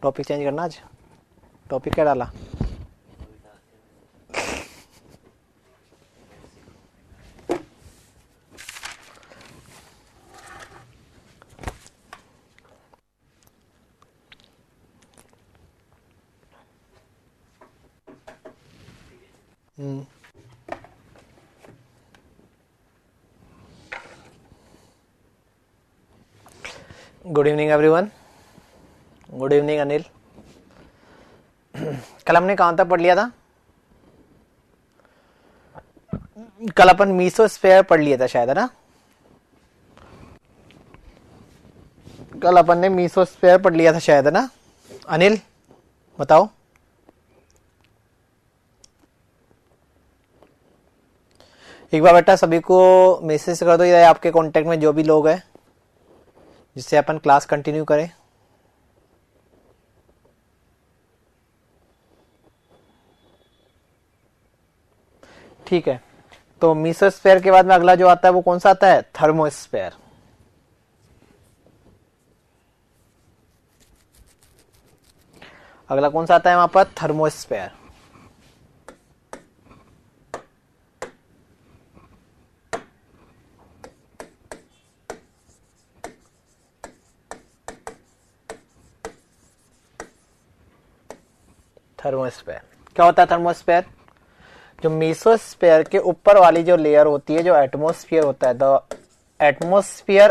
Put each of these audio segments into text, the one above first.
Topic change करना आज। Topic क्या डाला? Good evening everyone. Good evening Anil. कल हमने कहां तक पढ़ लिया था? कल अपन मीसोस्फेयर पढ़ लिया था शायद, है ना? कल अपन ने मीसोस्फेयर पढ़ लिया था शायद, है ना? अनिल बताओ। एक बार बेटा सभी को मैसेज कर दो या आपके कांटेक्ट में जो भी लोग हैं जिससे अपन क्लास कंटिन्यू करें। ठीक है, तो मीसोस्फेयर के बाद में अगला जो आता है वो कौन सा आता है? थर्मोस्फेयर। अगला कौन सा आता है वहां पर? थर्मोस्फेयर। थर्मोस्फेयर क्या होता है? थर्मोस्फेयर जो मीसोस्फेयर के ऊपर वाली जो लेयर होती है, जो एटमॉस्फेयर होता है, the atmosphere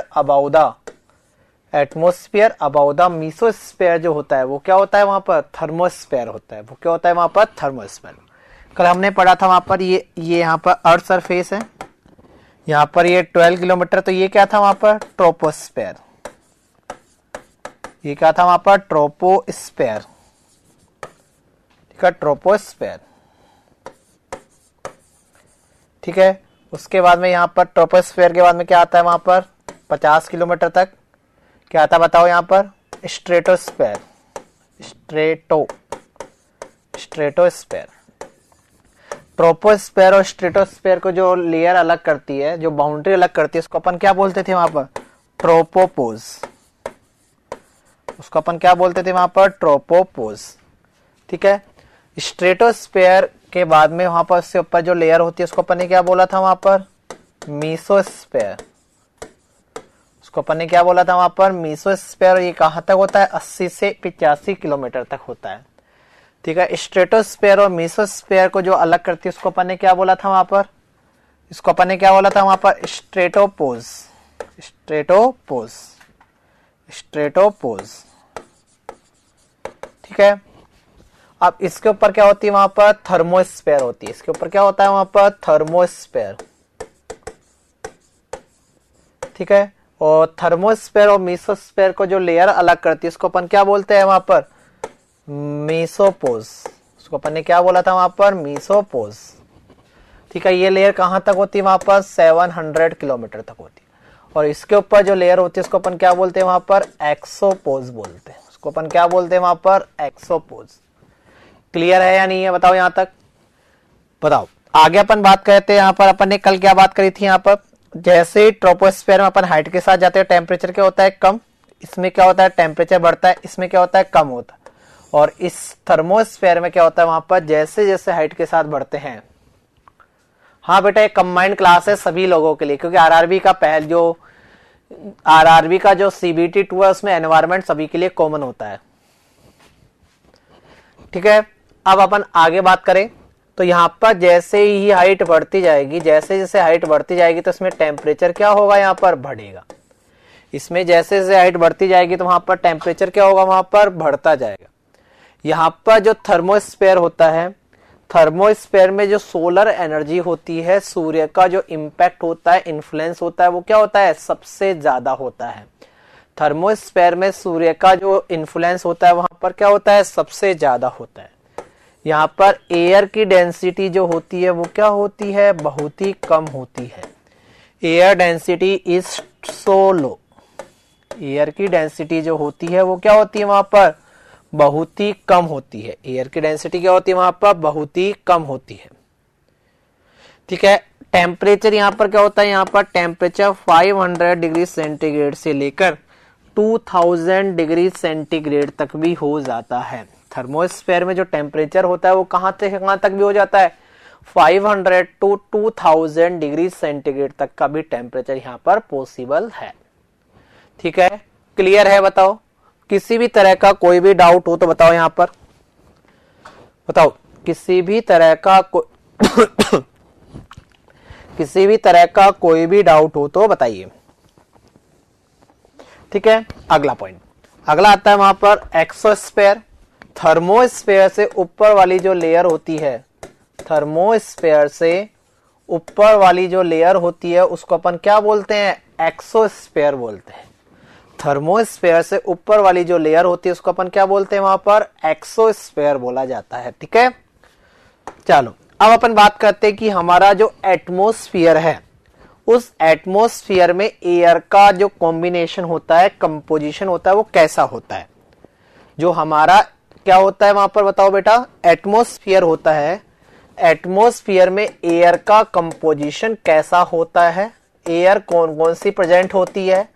about the mesosphere जो होता है वो क्या होता है वहां पर? थर्मोस्फेयर होता है। वो क्या होता है वहां पर? थर्मोस्फेयर। कल हमने पढ़ा था वहां पर ये यहाँ पर अर्थ सरफेस है, यहाँ पर ये 12 किलोमीटर, तो ये क्या था वहां पर? ट्रोपोस्फेयर। ये क्या था वहां पर? ट्रोपोस्फेयर। ठीक है, ट्रोपोस्फेयर। ठीक है, उसके बाद में यहाँ पर ट्रोपोस्फेयर के बाद में क्या आता है वहां पर? 50 किलोमीटर तक क्या आता है बताओ? यहाँ पर स्ट्रेटोस्फेयर। स्ट्रेटोस्फेयर। ट्रोपोस्फेयर और स्ट्रेटोस्फेयर को जो लेयर अलग करती है, जो बाउंड्री अलग करती है, उसको अपन क्या बोलते थे वहां पर? ट्रोपोपोज। उसको अपन क्या बोलते थे वहां पर? ट्रोपोपोज। ठीक है, स्ट्रेटोस्फेयर के बाद में वहां पर उससे ऊपर जो लेयर होती है उसको अपन ने क्या बोला था वहां पर? मीसोस्फेयर। उसको अपन ने क्या बोला था वहां पर? मीसोस्फेयर। ये कहां तक होता है? 80 से 85 किलोमीटर तक होता है। ठीक है, स्ट्रेटोस्फेयर और मीसोस्फेयर को जो अलग करती है उसको अपन ने क्या बोला था वहां पर? इसको अपन ने क्या बोला था वहां पर? स्ट्रेटोपोज। स्ट्रेटोपोज। स्ट्रेटोपोज। ठीक है, अब इसके ऊपर क्या होती है वहां पर? थर्मोस्फेयर होती है। इसके ऊपर क्या होता है वहां पर? थर्मोस्फेयर। ठीक है, और थर्मोस्फेयर और मीसोस्फेयर को जो लेयर अलग करती है उसको अपन क्या बोलते हैं वहां पर? मीसोपोज। उसको अपन ने क्या बोला था वहां पर? मीसोपोज। ठीक है, ये लेयर कहां तक होती है वहां पर? 700 किलोमीटर तक होती है। और इसके ऊपर जो लेयर होती है उसको अपन क्या बोलते हैं वहां पर? एक्सोपोज बोलते हैं। उसको अपन क्या बोलते हैं वहां पर? एक्सोपोज। क्लियर है या नहीं है बताओ यहां तक? बताओ आगे अपन बात करते हैं। यहां पर अपन ने कल क्या बात करी थी? यहां पर जैसे ही ट्रोपोस्फेयर में अपन हाइट के साथ जाते हैं टेम्परेचर क्या होता है? कम। इसमें क्या होता है? टेम्परेचर बढ़ता है। इसमें क्या होता है? कम होता है। और इस थर्मोस्फेयर में क्या होता है वहां पर? जैसे जैसे हाइट के साथ बढ़ते हैं। हाँ बेटा, एक कंबाइंड क्लास है सभी लोगों के लिए, क्योंकि आरआरबी का जो सीबीटी 2 है उसमें एनवायरमेंट सभी के लिए कॉमन होता है। ठीक है, अब अपन आगे बात करें तो यहां पर जैसे ही हाइट बढ़ती जाएगी, जैसे जैसे हाइट बढ़ती जाएगी तो इसमें टेम्परेचर क्या होगा? यहां पर बढ़ेगा। इसमें जैसे जैसे हाइट बढ़ती जाएगी तो वहां पर टेम्परेचर क्या होगा? वहां पर बढ़ता जाएगा। यहां पर जो थर्मोस्फेयर होता है, थर्मोस्फेयर में जो सोलर एनर्जी होती है, सूर्य का जो इंपैक्ट होता है, इन्फ्लुएंस होता है, वो क्या होता है? सबसे ज्यादा होता है। थर्मोस्फेयर में सूर्य का जो इन्फ्लुएंस होता है वहां पर क्या होता है? सबसे ज्यादा होता है। यहाँ पर एयर की डेंसिटी जो होती है वो क्या होती है? बहुत ही कम होती है। Air density is so low. Air की डेंसिटी जो होती है वो क्या होती है वहां पर? बहुत ही कम होती है। एयर की डेंसिटी क्या होती है वहां पर? बहुत ही कम होती है। ठीक है, टेम्परेचर यहाँ पर क्या होता है? यहाँ पर टेम्परेचर 500 डिग्री सेंटीग्रेड से लेकर 2000 डिग्री सेंटीग्रेड तक भी हो जाता है। थर्मोस्फेयर में जो टेम्परेचर होता है वो कहां से कहां तक भी हो जाता है, 500 टू 2000 डिग्री सेंटीग्रेड तक का भी टेम्परेचर यहां पर पॉसिबल है। ठीक है, क्लियर है? बताओ, किसी भी तरह का कोई भी डाउट हो तो बताओ यहां पर, बताओ किसी भी तरह का किसी भी तरह का कोई भी डाउट हो तो बताइए। ठीक है, अगला पॉइंट, अगला आता है वहां पर एक्सोस्फेयर। थर्मोस्फेयर से ऊपर वाली जो लेयर होती है, थर्मोस्फेयर से ऊपर वाली जो लेयर होती है उसको अपन क्या बोलते हैं, एक्सोस्फेयर बोलते हैं। थर्मोस्फेयर से ऊपर वाली जो लेयर होती है उसको अपन क्या बोलते हैं, वहां पर एक्सोस्फेयर बोला जाता है। ठीक है, चलो अब अपन बात करते हैं कि हमारा जो एटमॉस्फेयर है, उस एटमॉस्फेयर में एयर का जो कॉम्बिनेशन होता है, कंपोजिशन होता है, वो कैसा होता है। जो हमारा क्या होता है वहां पर बताओ बेटा, एटमॉस्फेयर होता है। एटमॉस्फेयर में एयर का कंपोजिशन कैसा होता है, एयर कौन कौन सी प्रेजेंट होती है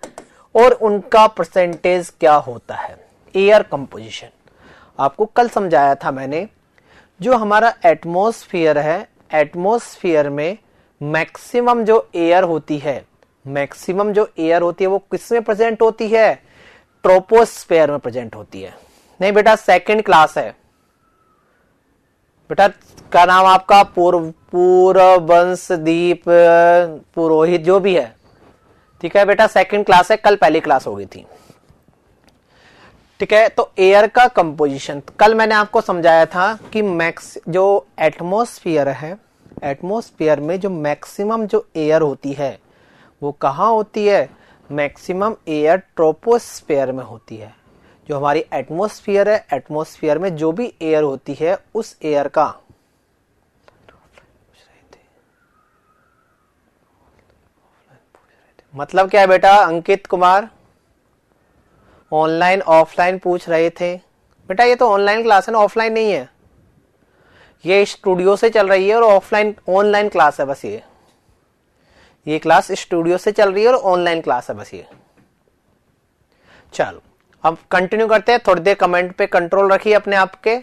और उनका परसेंटेज क्या होता है। एयर कंपोजिशन आपको कल समझाया था मैंने। जो हमारा एटमॉस्फेयर है, एटमॉस्फेयर में मैक्सिमम जो एयर होती है, मैक्सिमम जो एयर होती है वो किस में प्रेजेंट होती है, ट्रोपोस्फेयर में प्रेजेंट होती है। नहीं बेटा, सेकंड क्लास है बेटा, का नाम आपका पूर्ववंशदीप पुरोहित जो भी है। ठीक है बेटा, सेकंड क्लास है, कल पहली क्लास हो गई थी। ठीक है, तो एयर का कंपोजिशन कल मैंने आपको समझाया था कि मैक्स जो एटमॉस्फेयर है, एटमॉस्फेयर में जो मैक्सिमम जो एयर होती है वो कहाँ होती है, मैक्सिमम एयर ट्रोपोस्फेयर में होती है। जो हमारी एटमॉस्फेयर है, एटमॉस्फेयर में जो भी एयर होती है उस एयर का मतलब क्या है बेटा, अंकित कुमार ऑनलाइन ऑफलाइन पूछ रहे थे। बेटा ये तो ऑनलाइन क्लास है ना, ऑफलाइन नहीं है। ये स्टूडियो से चल रही है और ऑफलाइन ऑनलाइन क्लास है बस। ये क्लास स्टूडियो से चल रही है और ऑनलाइन क्लास है बस। ये चलो अब कंटिन्यू करते हैं। थोड़ी देर कमेंट पे कंट्रोल रखिए अपने आप के,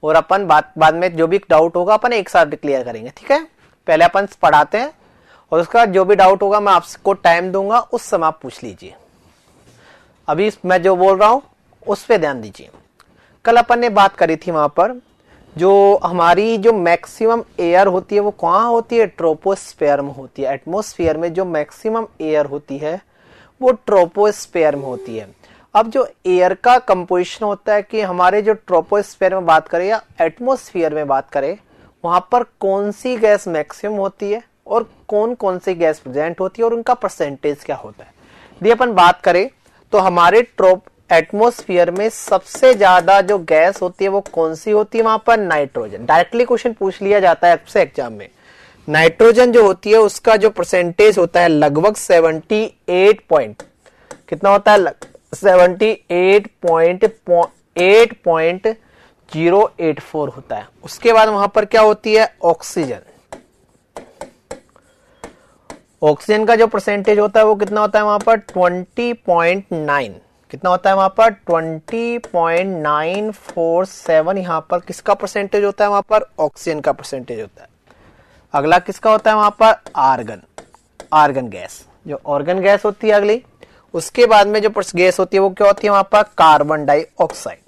और अपन बाद में जो भी डाउट होगा अपन एक साथ क्लियर करेंगे। ठीक है, पहले अपन पढ़ाते हैं और उसका बाद जो भी डाउट होगा मैं आपको टाइम दूंगा, उस समय आप पूछ लीजिए। अभी मैं जो बोल रहा हूं उस पर ध्यान दीजिए। कल अपन ने बात करी थी वहां पर जो हमारी जो मैक्सिमम एयर होती है वो कहाँ होती है, ट्रोपोस्फेयर में होती है। एटमॉस्फेयर में जो मैक्सिमम एयर होती है वो ट्रोपोस्फेयर में होती है। अब जो एयर का कंपोजिशन होता है कि हमारे जो ट्रोपोस्फेयर में बात करें या एटमॉस्फेयर में बात करें, वहां पर कौन सी गैस मैक्सिमम होती है और कौन कौन सी गैस प्रेजेंट होती है और उनका परसेंटेज क्या होता है। यदि अपन बात करें तो हमारे एटमॉस्फेयर में सबसे ज्यादा जो गैस होती है वो कौन सी होती है, वहां पर नाइट्रोजन। डायरेक्टली क्वेश्चन पूछ लिया जाता है आपसे एग्जाम में। नाइट्रोजन जो होती है उसका जो परसेंटेज होता है लगभग 78 पॉइंट कितना होता है, 78.084 होता है। उसके बाद वहां पर क्या होती है, ऑक्सीजन। ऑक्सीजन का जो परसेंटेज होता है वो कितना होता है वहां पर 20.9। कितना होता है वहां पर 20.947। यहां पर किसका परसेंटेज होता है, वहां पर ऑक्सीजन का परसेंटेज होता है। अगला किसका होता है वहां पर, आर्गन। आर्गन गैस, जो ऑर्गन गैस होती है अगली। उसके बाद में जो गैस होती है वो क्या होती है वहां पर, कार्बन डाइऑक्साइड।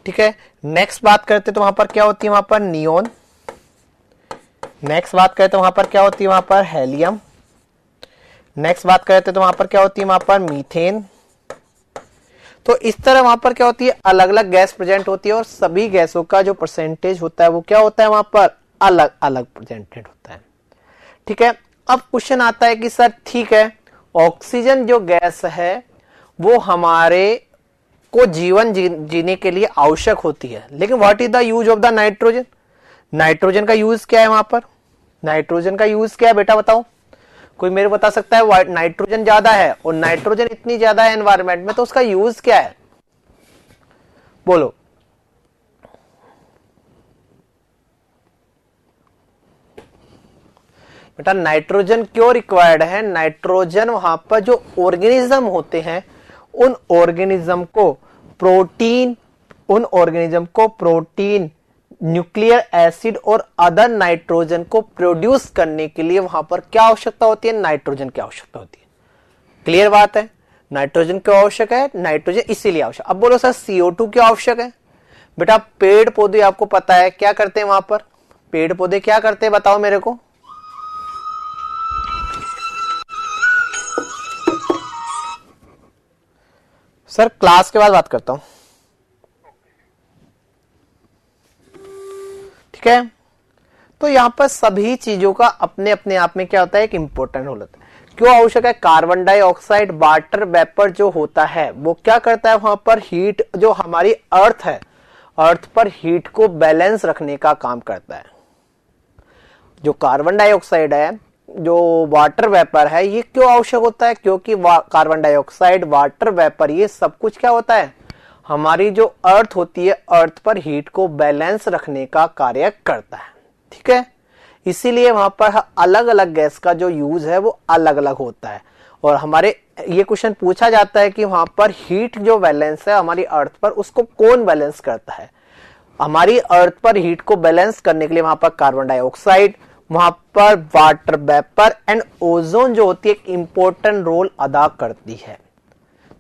ठीक है, नेक्स्ट बात करते तो वहां पर क्या होती है, वहां पर नियोन। नेक्स्ट बात करते तो वहां पर क्या होती है, वहां पर हेलियम। नेक्स्ट बात करते तो वहां पर क्या होती है, वहां पर मीथेन। तो इस तरह वहां पर क्या होती है, अलग अलग गैस प्रेजेंट होती है और सभी गैसों का जो परसेंटेज होता है वो क्या होता है वहां पर, अलग अलग प्रेजेंटेड होता है। ठीक है, अब क्वेश्चन आता है कि सर ठीक है, ऑक्सीजन जो गैस है वो हमारे को जीवन जीने के लिए आवश्यक होती है, लेकिन what is the use of the nitrogen. Nitrogen का यूज क्या है वहां पर, नाइट्रोजन का यूज क्या है बेटा बताओ। कोई मेरे बता सकता है, नाइट्रोजन ज्यादा है और नाइट्रोजन इतनी ज्यादा है एनवायरमेंट में, तो उसका यूज क्या है, बोलो। बेटा नाइट्रोजन क्यों रिक्वायर्ड है? नाइट्रोजन वहां पर जो ऑर्गेनिज्म होते हैं उन ऑर्गेनिज्म को प्रोटीन, न्यूक्लियर एसिड और अदर नाइट्रोजन को प्रोड्यूस करने के लिए वहां पर क्या आवश्यकता होती है? नाइट्रोजन की आवश्यकता होती है। क्लियर बात है? नाइट्रोजन क्यों आवश्यक है? नाइट्रोजन इसीलिए आवश्यक। अब बोलो सर CO2 क्यों आवश्यक है? बेटा पेड़ पौधे आपको पता है क्या करते हैं वहां पर? पेड़ पौधे क्या करते हैं बताओ मेरे को? सर क्लास के बाद बात करता हूं, ठीक है? तो यहां पर सभी चीजों का अपने अपने आप में क्या होता है? एक इंपॉर्टेंट रोल होता है। क्यों आवश्यक है? कार्बन डाइऑक्साइड वाटर वेपर जो होता है वो क्या करता है? वहां पर हीट, जो हमारी अर्थ है, अर्थ पर हीट को बैलेंस रखने का काम करता है। जो कार्बन डाइऑक्साइड है, जो वाटर वेपर है, ये क्यों आवश्यक होता है? क्योंकि कार्बन डाइऑक्साइड, वाटर वेपर, ये सब कुछ क्या होता है? हमारी जो अर्थ होती है, अर्थ पर हीट को बैलेंस रखने का कार्य करता है, ठीक है? इसीलिए वहां पर अलग अलग गैस का जो यूज है वो अलग अलग होता है। और हमारे ये क्वेश्चन पूछा जाता है कि वहां पर हीट जो बैलेंस है हमारी अर्थ पर, उसको कौन बैलेंस करता है? हमारी अर्थ पर हीट को बैलेंस करने के लिए वहां पर कार्बन डाइऑक्साइड, वहां पर वाटर वेपर एंड ओजोन जो होती है एक इंपॉर्टेंट रोल अदा करती है,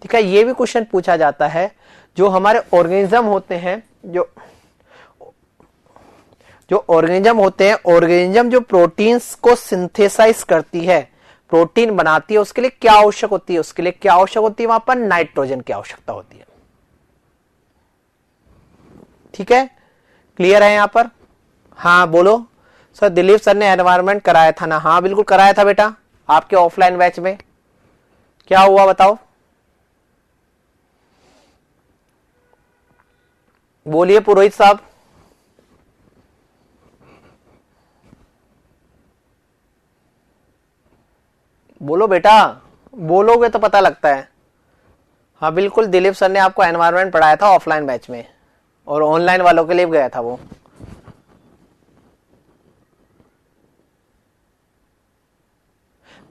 ठीक है? ये भी क्वेश्चन पूछा जाता है। जो हमारे ऑर्गेनिज्म होते हैं, जो ऑर्गेनिज्म होते हैं, ऑर्गेनिज्म जो प्रोटीन्स को सिंथेसाइज करती है, प्रोटीन बनाती है, उसके लिए क्या आवश्यक होती है? उसके लिए क्या आवश्यक होती है? वहां पर नाइट्रोजन की आवश्यकता होती है, ठीक है? क्लियर है यहां पर? हाँ बोलो सर, दिलीप सर ने एनवायरनमेंट कराया था ना? हाँ बिल्कुल कराया था बेटा, आपके ऑफलाइन बैच में। क्या हुआ बताओ, बोलिए पुरोहित साहब। बोलो बेटा, बोलोगे तो पता लगता है। हाँ बिल्कुल, दिलीप सर ने आपको एनवायरनमेंट पढ़ाया था ऑफलाइन बैच में, और ऑनलाइन वालों के लिए गया था वो।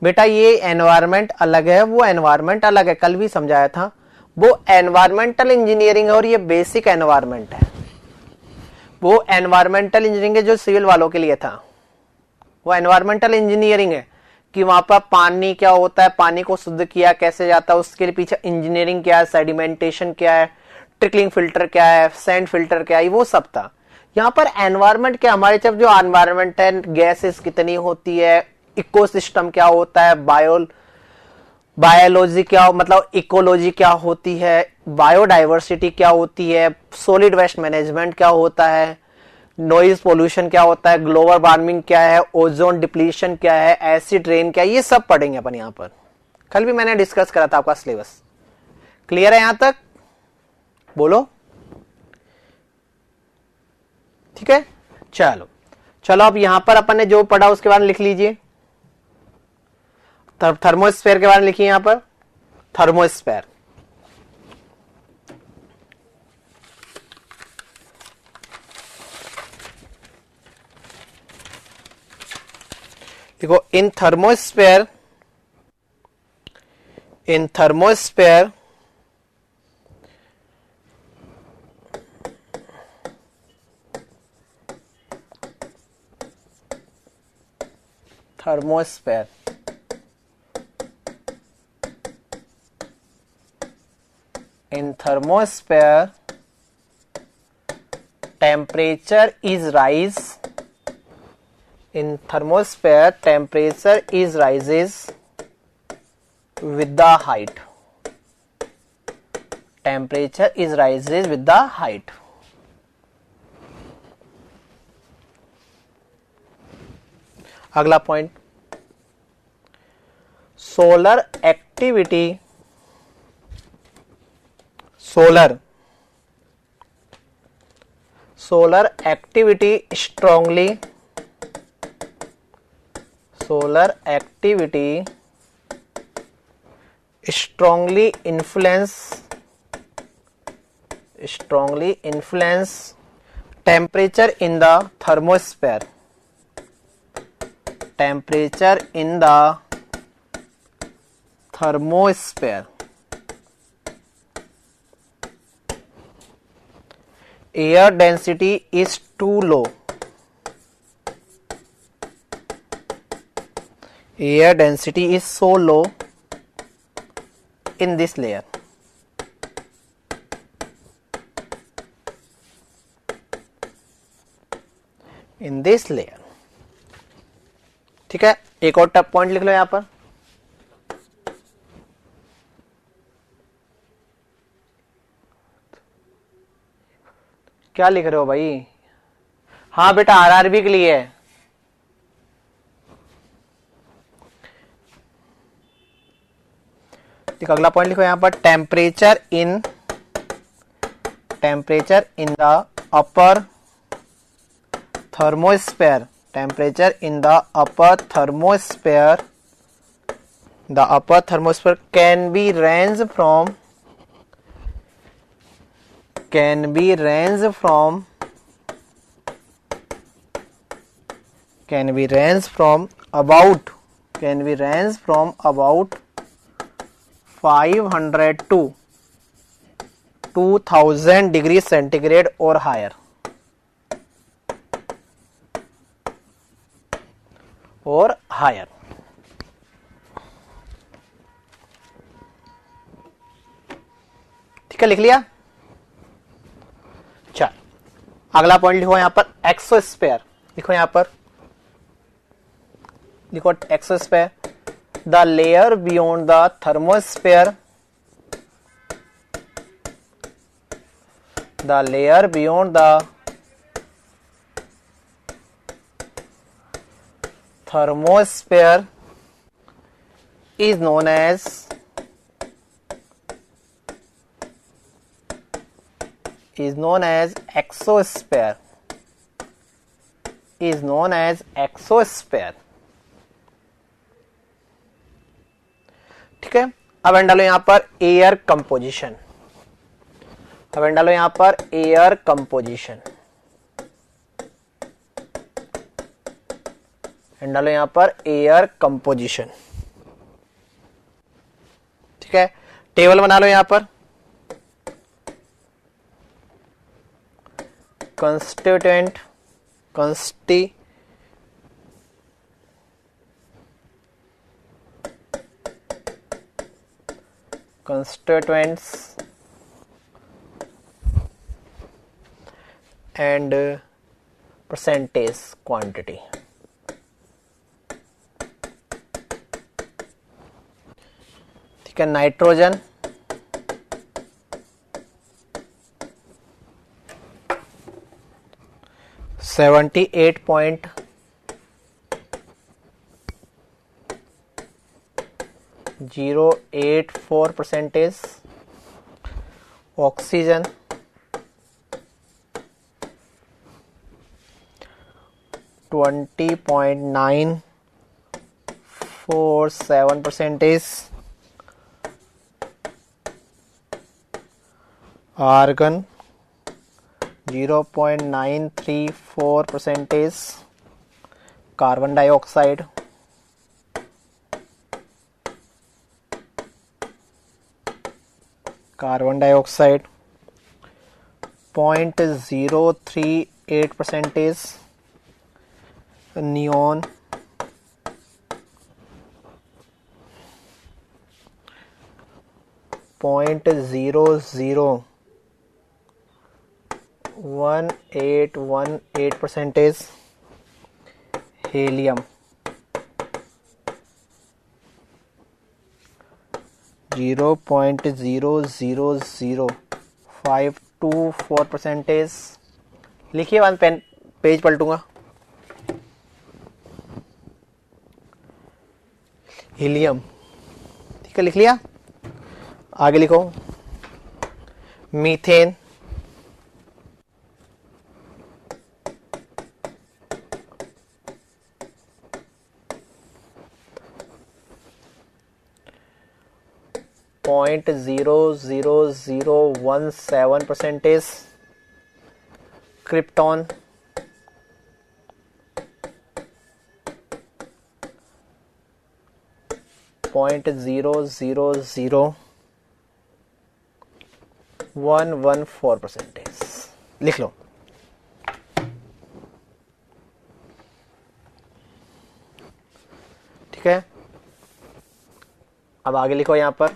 बेटा ये एनवायरनमेंट अलग है, वो एनवायरनमेंट अलग है, कल भी समझाया था। वो एनवायरमेंटल इंजीनियरिंग है और ये बेसिक एनवायरनमेंट है। वो एनवायरमेंटल इंजीनियरिंग है जो सिविल वालों के लिए था, वो एनवायरमेंटल इंजीनियरिंग है कि वहां पर पानी क्या होता है, पानी को शुद्ध किया कैसे जाता है, उसके लिए पीछे इंजीनियरिंग क्या है, सेडिमेंटेशन क्या है, ट्रिकलिंग फिल्टर क्या है, सैंड फिल्टर क्या है, वो सब था। यहाँ पर एनवायरमेंट क्या, हमारे जब जो एनवायरमेंट है, गैसेस कितनी होती है, इकोसिस्टम क्या होता है, बायोलॉजी क्या, मतलब इकोलॉजी क्या होती है, बायोडाइवर्सिटी क्या होती है, सॉलिड वेस्ट मैनेजमेंट क्या होता है, नॉइज पोल्यूशन क्या होता है, ग्लोबल वार्मिंग क्या है, ओजोन डिप्लीशन क्या है, एसिड रेन क्या है, ये सब पढ़ेंगे अपन यहाँ पर। कल भी मैंने डिस्कस करा था आपका सिलेबस। क्लियर है यहां तक? बोलो, ठीक है? चलो चलो, अब यहां पर अपन ने जो पढ़ा उसके बारे में लिख लीजिए। थर्मोस्फेयर के बारे में लिखिए यहां पर, थर्मोस्फेयर। देखो, इन thermosphere in thermosphere temperature is rise, in thermosphere temperature is rises with the height, temperature is rises with the height. अगला point, solar activity, solar activity strongly, solar activity strongly influence temperature in the thermosphere, temperature in the thermosphere, air density is too low, air density is so low in this layer, in this layer। ठीक है, एक और tough point लिख लो यहां पर। क्या लिख रहे हो भाई? हाँ बेटा, आरआरबी के लिए है। ठीक, अगला पॉइंट लिखो यहां पर, temperature in the upper thermosphere, temperature in the upper thermosphere can be range from about 500 to 2000 degrees centigrade or higher, और हायर। ठीक है, लिख लिया। चल, अगला पॉइंट लिखो यहां पर, एक्सोस्फेयर। लिखो यहां पर, लिखो exosphere, the layer beyond the thermosphere, the layer beyond the thermosphere is known as exosphere, ठीक है। अब एंड डालो यहां पर एयर कंपोजिशन, डालो यहां पर एयर कंपोजिशन। ठीक है, टेबल बना लो यहां पर, constituents and percentage quantity। ठीक है, nitrogen, seventy 0.084%, oxygen 20.947%, argon 0.934%, carbon dioxide 0.038%, neon 0.01818%, helium 0.00524%। लिखिए, वन पेन पेज पलटूंगा। हीलियम, ठीक है, लिख लिया। आगे लिखो, मीथेन 0.00017%, क्रिप्टॉन 0.000114% लिख लो। ठीक है, अब आगे लिखो यहां पर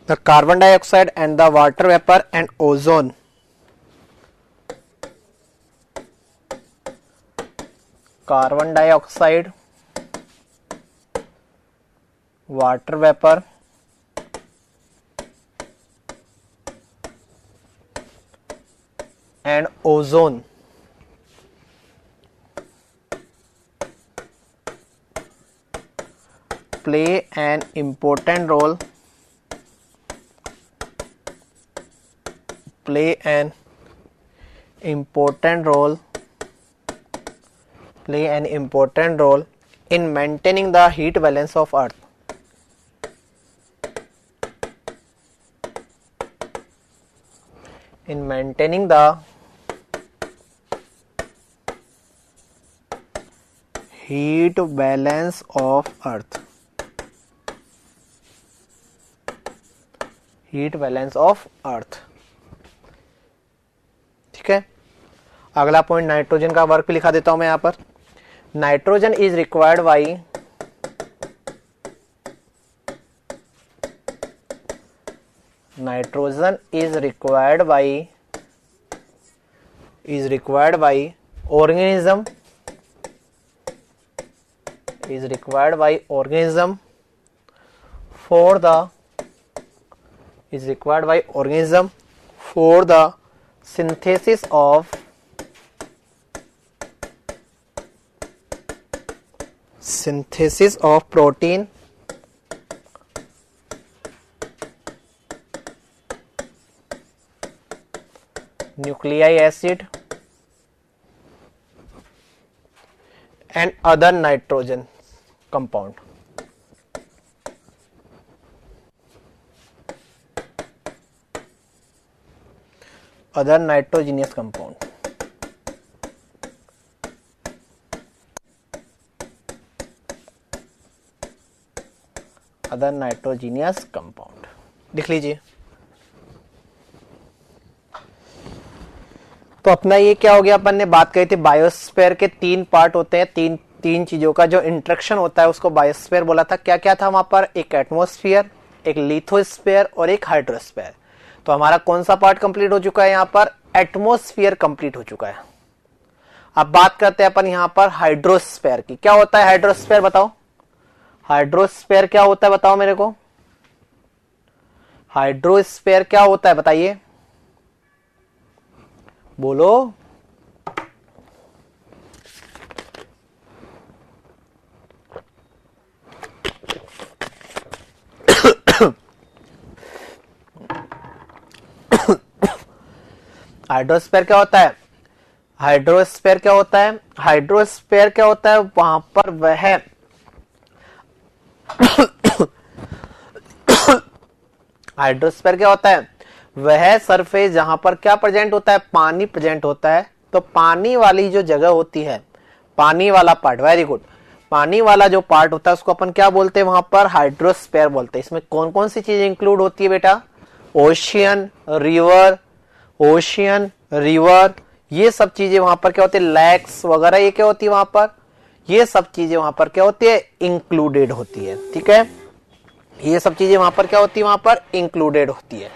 the carbon dioxide and the water vapour and ozone carbon dioxide, water vapour and ozone play an important role in maintaining the heat balance of earth. In maintaining the heat balance of earth. Heat balance of earth. ठीक है, अगला point nitrogen का work भी लिखा देता हूं मैं यहां पर। Nitrogen is required by organism for the synthesis of protein, nucleic acid and other nitrogen compound. Other nitrogenous compound. Other nitrogenous compound लिख लीजिए। तो अपना ये क्या हो गया, अपन ने बात कही थी बायोस्फीयर के 3 पार्ट होते हैं, तीन चीजों का जो इंटरेक्शन होता है उसको बायोस्फीयर बोला था। क्या क्या था वहां पर, एक एटमॉस्फेयर, एक लिथोस्फीयर और एक हाइड्रोस्फीयर। तो हमारा कौन सा पार्ट कंप्लीट हो चुका है, यहां पर एटमॉस्फेयर कंप्लीट हो चुका है। अब बात करते हैं अपन यहां पर हाइड्रोस्फीयर की। क्या होता है हाइड्रोस्फीयर, बताओ हाइड्रोस्फीयर क्या होता है, बताओ मेरे को। हाइड्रोस्फीयर क्या होता है बताइए, बोलो। हाइड्रोस्फीयर क्या होता है, हाइड्रोस्फीयर क्या होता है, हाइड्रोस्फीयर क्या होता है, वहां पर वह हाइड्रोस्फीयर क्या होता है, वह सरफेस जहां पर क्या प्रेजेंट होता है, पानी प्रेजेंट होता है। तो पानी वाली जो जगह होती है, पानी वाला पार्ट, वेरी गुड, पानी वाला जो पार्ट होता है उसको अपन क्या बोलते हैं, वहां पर हाइड्रोस्फीयर बोलते हैं। इसमें कौन कौन सी चीजें इंक्लूड होती है बेटा, ओशियन, रिवर, ये सब चीजें वहां पर क्या होती है, लैक्स वगैरह, ये क्या होती है वहां पर, ये सब चीजें वहां पर क्या होती है, इंक्लूडेड होती है। ठीक है, ये सब चीजें वहां पर क्या होती है, वहां पर इंक्लूडेड होती है।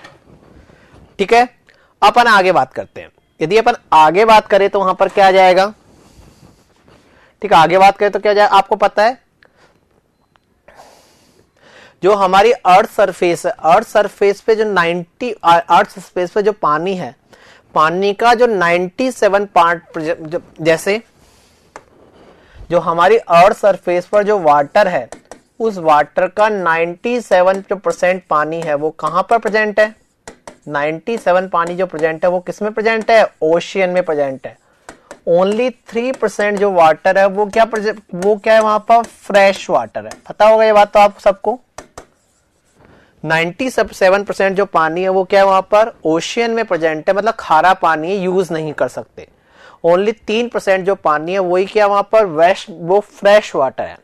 ठीक है, अपन आगे बात करते हैं। यदि अपन आगे बात करें तो वहां पर क्या आ जाएगा, ठीक है, आगे बात करें तो क्या जाएगा, आपको पता है जो हमारी अर्थ सरफेस है, अर्थ सरफेस पे जो 90 अर्थ सरफेस पे जो पानी है, पानी का जो 97 पार्ट, जैसे जो हमारी अर्थ सरफेस पर जो वाटर है, उस वाटर का 97% पानी है वो कहां पर प्रेजेंट है, 97 पानी जो प्रेजेंट है वो किस में प्रेजेंट है, ओशियन में प्रेजेंट है। ओनली 3% जो वाटर है वो क्या है वहां पर, फ्रेश वाटर है। पता होगा ये बात तो आप सबको। 97% जो पानी है वो क्या है वहां पर, ओशियन में प्रेजेंट है, मतलब खारा पानी यूज नहीं कर सकते। ओनली 3% जो पानी है वही क्या वहां पर, वो फ्रेश वाटर है।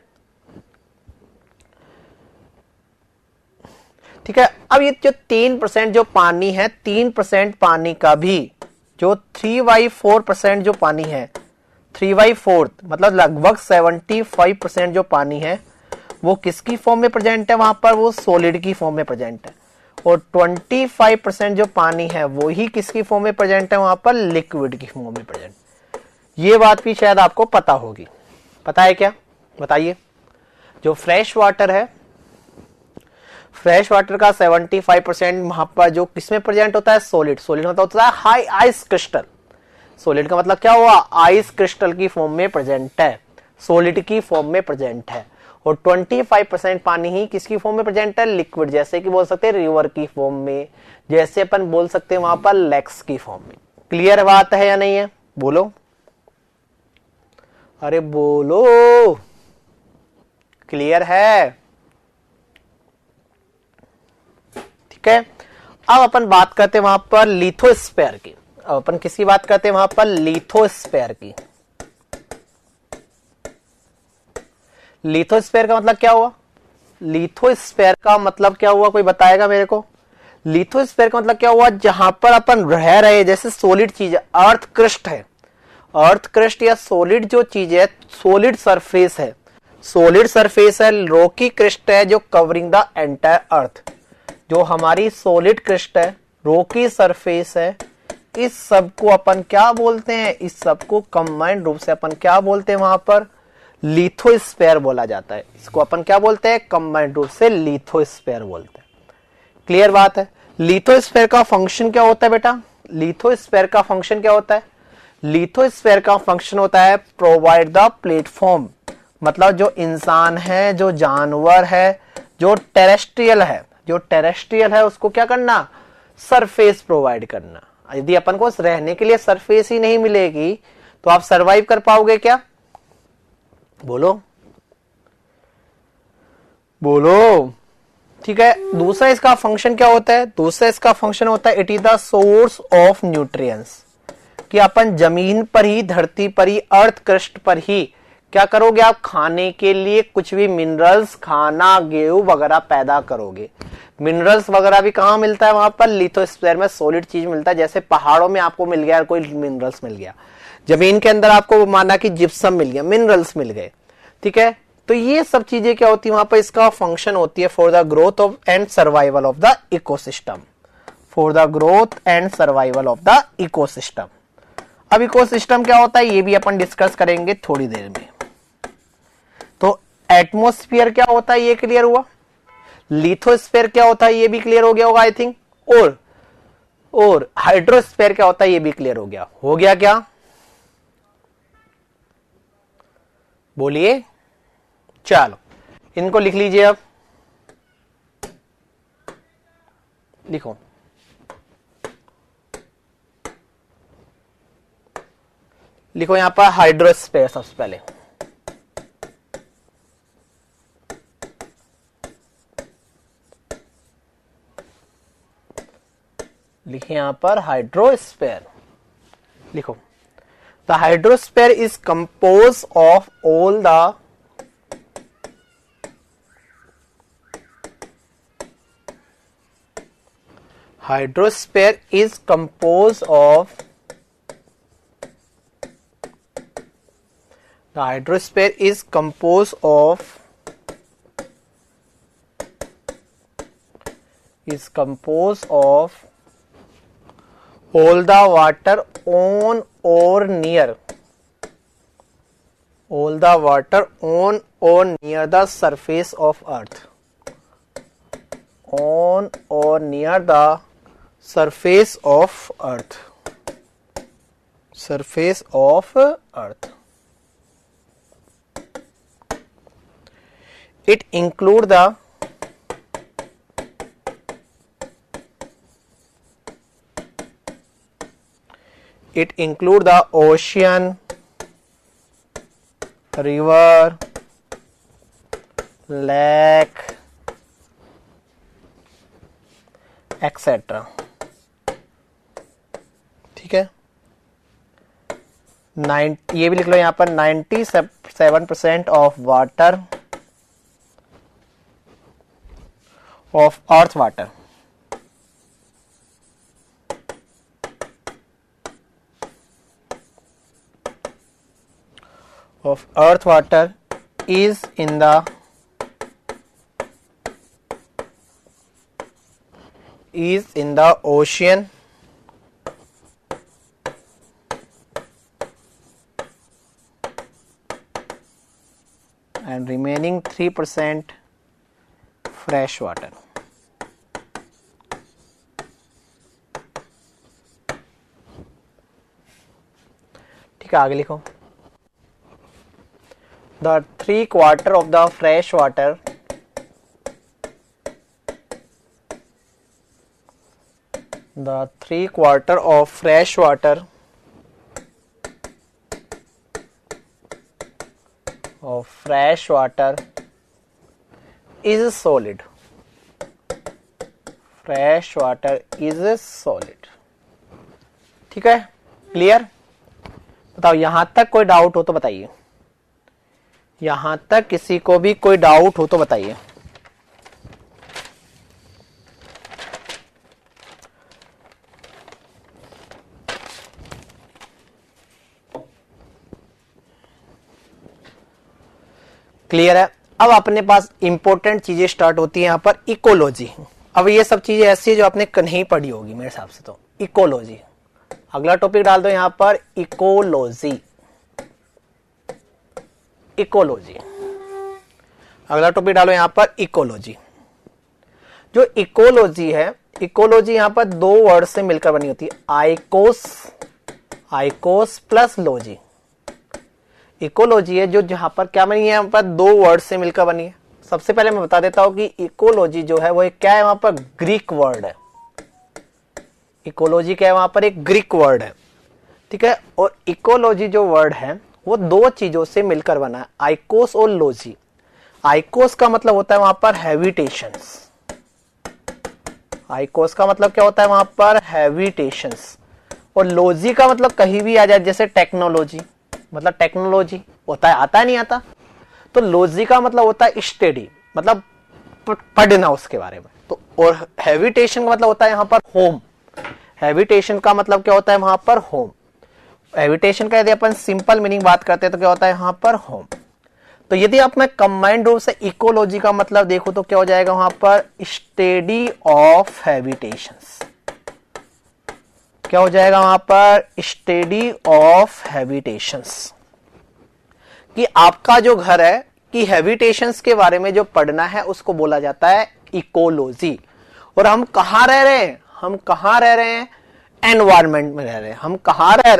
ठीक है। अब ये जो 3% जो पानी है, 3% पानी का भी जो 3/4% जो पानी है, 3/4 मतलब लगभग 75% जो पानी है वो किसकी फॉर्म में प्रेजेंट है वहां पर, वो सॉलिड की फॉर्म में प्रेजेंट है। और 25% जो पानी है वो ही किसकी फॉर्म में प्रेजेंट है वहां पर, लिक्विड की फॉर्म में प्रेजेंट। ये बात भी शायद आपको पता होगी। पता है क्या, बताइए। जो फ्रेश वाटर है, फ्रेश वाटर का 75% वहां पर जो किसमें प्रेजेंट होता है, सॉलिड। सॉलिड मतलब होता है हाई आइस क्रिस्टल। सॉलिड का मतलब क्या हुआ, आइस क्रिस्टल की फॉर्म में प्रेजेंट है, सॉलिड की फॉर्म में प्रेजेंट है। और 25% पानी ही किसकी फॉर्म में प्रेजेंट है, लिक्विड। जैसे कि बोल सकते हैं रिवर की फॉर्म में, जैसे अपन बोल सकते हैं वहां पर लेक्स की फॉर्म में। क्लियर बात है या नहीं है, बोलो, अरे बोलो, क्लियर है। ठीक है। अब अपन बात करते हैं वहां पर लिथोस्फीयर की। अब अपन किसकी बात करते हैं वहां पर, लिथोस्फीयर की। लिथोस्फीयर का मतलब क्या हुआ, लिथोस्फीयर का मतलब क्या हुआ, कोई बताएगा मेरे को। लिथोस्फीयर का मतलब क्या हुआ, जहां पर अपन रह रहे, जैसे सॉलिड चीज है, अर्थ क्रस्ट है, अर्थ क्रस्ट या सॉलिड जो चीज है, सॉलिड सरफेस है, सॉलिड सरफेस है, रॉकी क्रस्ट है जो कवरिंग द एंटायर अर्थ। जो हमारी सॉलिड क्रस्ट है, रॉकी सरफेस है, इस सब को अपन क्या बोलते हैं, इस सब को कंबाइंड रूप से अपन क्या बोलते हैं वहां पर, लिथोस्फीयर बोला जाता है। इसको अपन क्या बोलते हैं, कंबाइंड रूप से लिथोस्फीयर बोलते हैं। क्लियर बात है। लिथोस्फीयर का फंक्शन क्या होता है बेटा, लिथोस्फीयर का फंक्शन क्या होता है, लिथोस्फीयर का फंक्शन होता है प्रोवाइड द प्लेटफॉर्म। मतलब जो इंसान है, जो जानवर है, जो टेरेस्ट्रियल है, जो टेरेस्ट्रियल है उसको क्या करना, सरफेस प्रोवाइड करना। यदि अपन को रहने के लिए सरफेस ही नहीं मिलेगी तो आप सरवाइव कर पाओगे क्या, बोलो बोलो। ठीक है। दूसरा इसका फंक्शन क्या होता है, दूसरा इसका फंक्शन होता है it is the source of nutrients. कि अपन जमीन पर ही, धरती पर ही, अर्थ क्रस्ट पर ही क्या करोगे, आप खाने के लिए कुछ भी मिनरल्स, खाना, गेहूं वगैरह पैदा करोगे। मिनरल्स वगैरह भी कहां मिलता है, वहां पर लिथोस्फीयर में सॉलिड चीज मिलता है। जैसे पहाड़ों में आपको मिल गया कोई मिनरल्स मिल गया, जमीन के अंदर आपको माना कि जिप्सम मिल गया, मिनरल्स मिल गए। ठीक है। तो ये सब चीजें क्या होती है वहां पर, इसका फंक्शन होती है for the growth of and survival of the ecosystem, for the growth and survival of the ecosystem. अब इकोसिस्टम क्या होता है ये भी अपन डिस्कस करेंगे थोड़ी देर में। तो एटमॉस्फेयर क्या होता है ये क्लियर हुआ, लिथोस्फीयर क्या होता है ये भी क्लियर हो गया होगा आई थिंक, और हाइड्रोस्फीयर क्या होता है ये भी क्लियर हो गया क्या, बोलिए। चलो इनको लिख लीजिए। अब लिखो, लिखो यहां पर हाइड्रोस्फीयर सबसे पहले। लिखिए यहां पर हाइड्रोस्फीयर, लिखो the hydrosphere is compose of all the hydrosphere is composed of the hydrosphere is composed of all the water on or near the surface of earth, on or near the surface of earth, it include the ocean, river, lake, etc. ठीक है। ये भी लिख लो यहां पर 97% of water of earth water is in the ocean and remaining 3% fresh water. ठीक है, आगे लिखो। The 3/4 of the fresh water is solid. Fresh water is solid. ठीक है, क्लियर? बताओ, यहां तक कोई डाउट हो तो बताइए। यहां तक किसी को भी कोई डाउट हो तो बताइए। क्लियर है? अब अपने पास इंपॉर्टेंट चीजें स्टार्ट होती है यहां पर, इकोलॉजी। अब ये सब चीजें ऐसी है जो आपने नहीं पढ़ी होगी मेरे हिसाब से। तो इकोलॉजी, अगला टॉपिक डाल दो यहां पर, इकोलॉजी। इकोलॉजी, अगला टॉपिक डालो यहां पर, इकोलॉजी। जो इकोलॉजी है, इकोलॉजी यहां पर दो वर्ड से मिलकर बनी होती है, आइकोस प्लस लॉजी। इकोलॉजी है जो जहां पर क्या बनी है, यहां पर दो वर्ड से मिलकर बनी है। सबसे पहले मैं बता देता हूं कि इकोलॉजी जो है वो एक क्या है, वहां पर ग्रीक वर्ड है। इकोलॉजी क्या है, वहां पर एक ग्रीक वर्ड है। ठीक है, और इकोलॉजी जो वर्ड है वो दो चीजों से मिलकर बना है, आइकोस और लॉजी। आइकोस का मतलब होता है वहां पर हैबिटेशंस। आइकोस का मतलब क्या होता है, वहां पर हैबिटेशंस। और लॉजी का मतलब कहीं भी आ जाए, जैसे टेक्नोलॉजी, मतलब टेक्नोलॉजी होता है, आता है नहीं आता। तो लॉजी का मतलब होता है स्टडी, मतलब पढ़ना उसके बारे में। तो और हैबिटेशन का मतलब होता है यहां पर होम। हैबिटेशन का मतलब क्या होता है, वहां पर होम। हैबिटेशन का यदि अपन सिंपल मीनिंग बात करते हैं तो क्या होता है यहां पर, होम। तो यदि आप मैं कंबाइंड रूप से इकोलॉजी का मतलब देखो तो क्या हो जाएगा वहां पर, स्टडी ऑफ हैबिटेशंस। क्या हो जाएगा वहां पर, स्टडी ऑफ हैबिटेशंस। कि आपका जो घर है कि हैबिटेशंस के बारे में जो पढ़ना है उसको बोला जाता है इकोलॉजी। और हम कहां रह रहे हैं, हम कहां रह रहे हैं, एनवायरमेंट में रह रहे हैं। हम कहां रह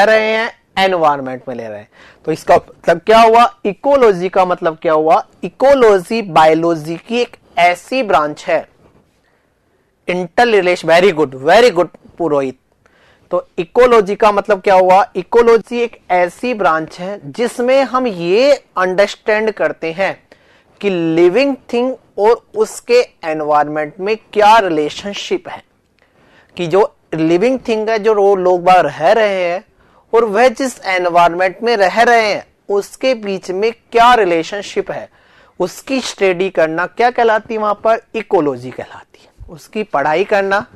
रहे हैं, एनवायरमेंट में ले रहे हैं। तो इसका मतलब क्या हुआ, इकोलॉजी का मतलब क्या हुआ, इकोलॉजी बायोलॉजी की एक ऐसी ब्रांच है, इंटर रिलेशन। वेरी गुड पुरोहित। तो इकोलॉजी का मतलब क्या हुआ, इकोलॉजी एक ऐसी ब्रांच है जिसमें हम ये अंडरस्टैंड करते हैं कि लिविंग थिंग और उसके एनवायरमेंट में क्या रिलेशनशिप है। कि जो लिविंग थिंग है, जो लोग बाहर रह रहे हैं, और वह जिस एनवायरमेंट में रह रहे हैं उसके बीच में क्या रिलेशनशिप है, उसकी स्टडी करना क्या कहलाती है, वहां पर इकोलॉजी कहलाती है। उसकी पढ़ाई करना,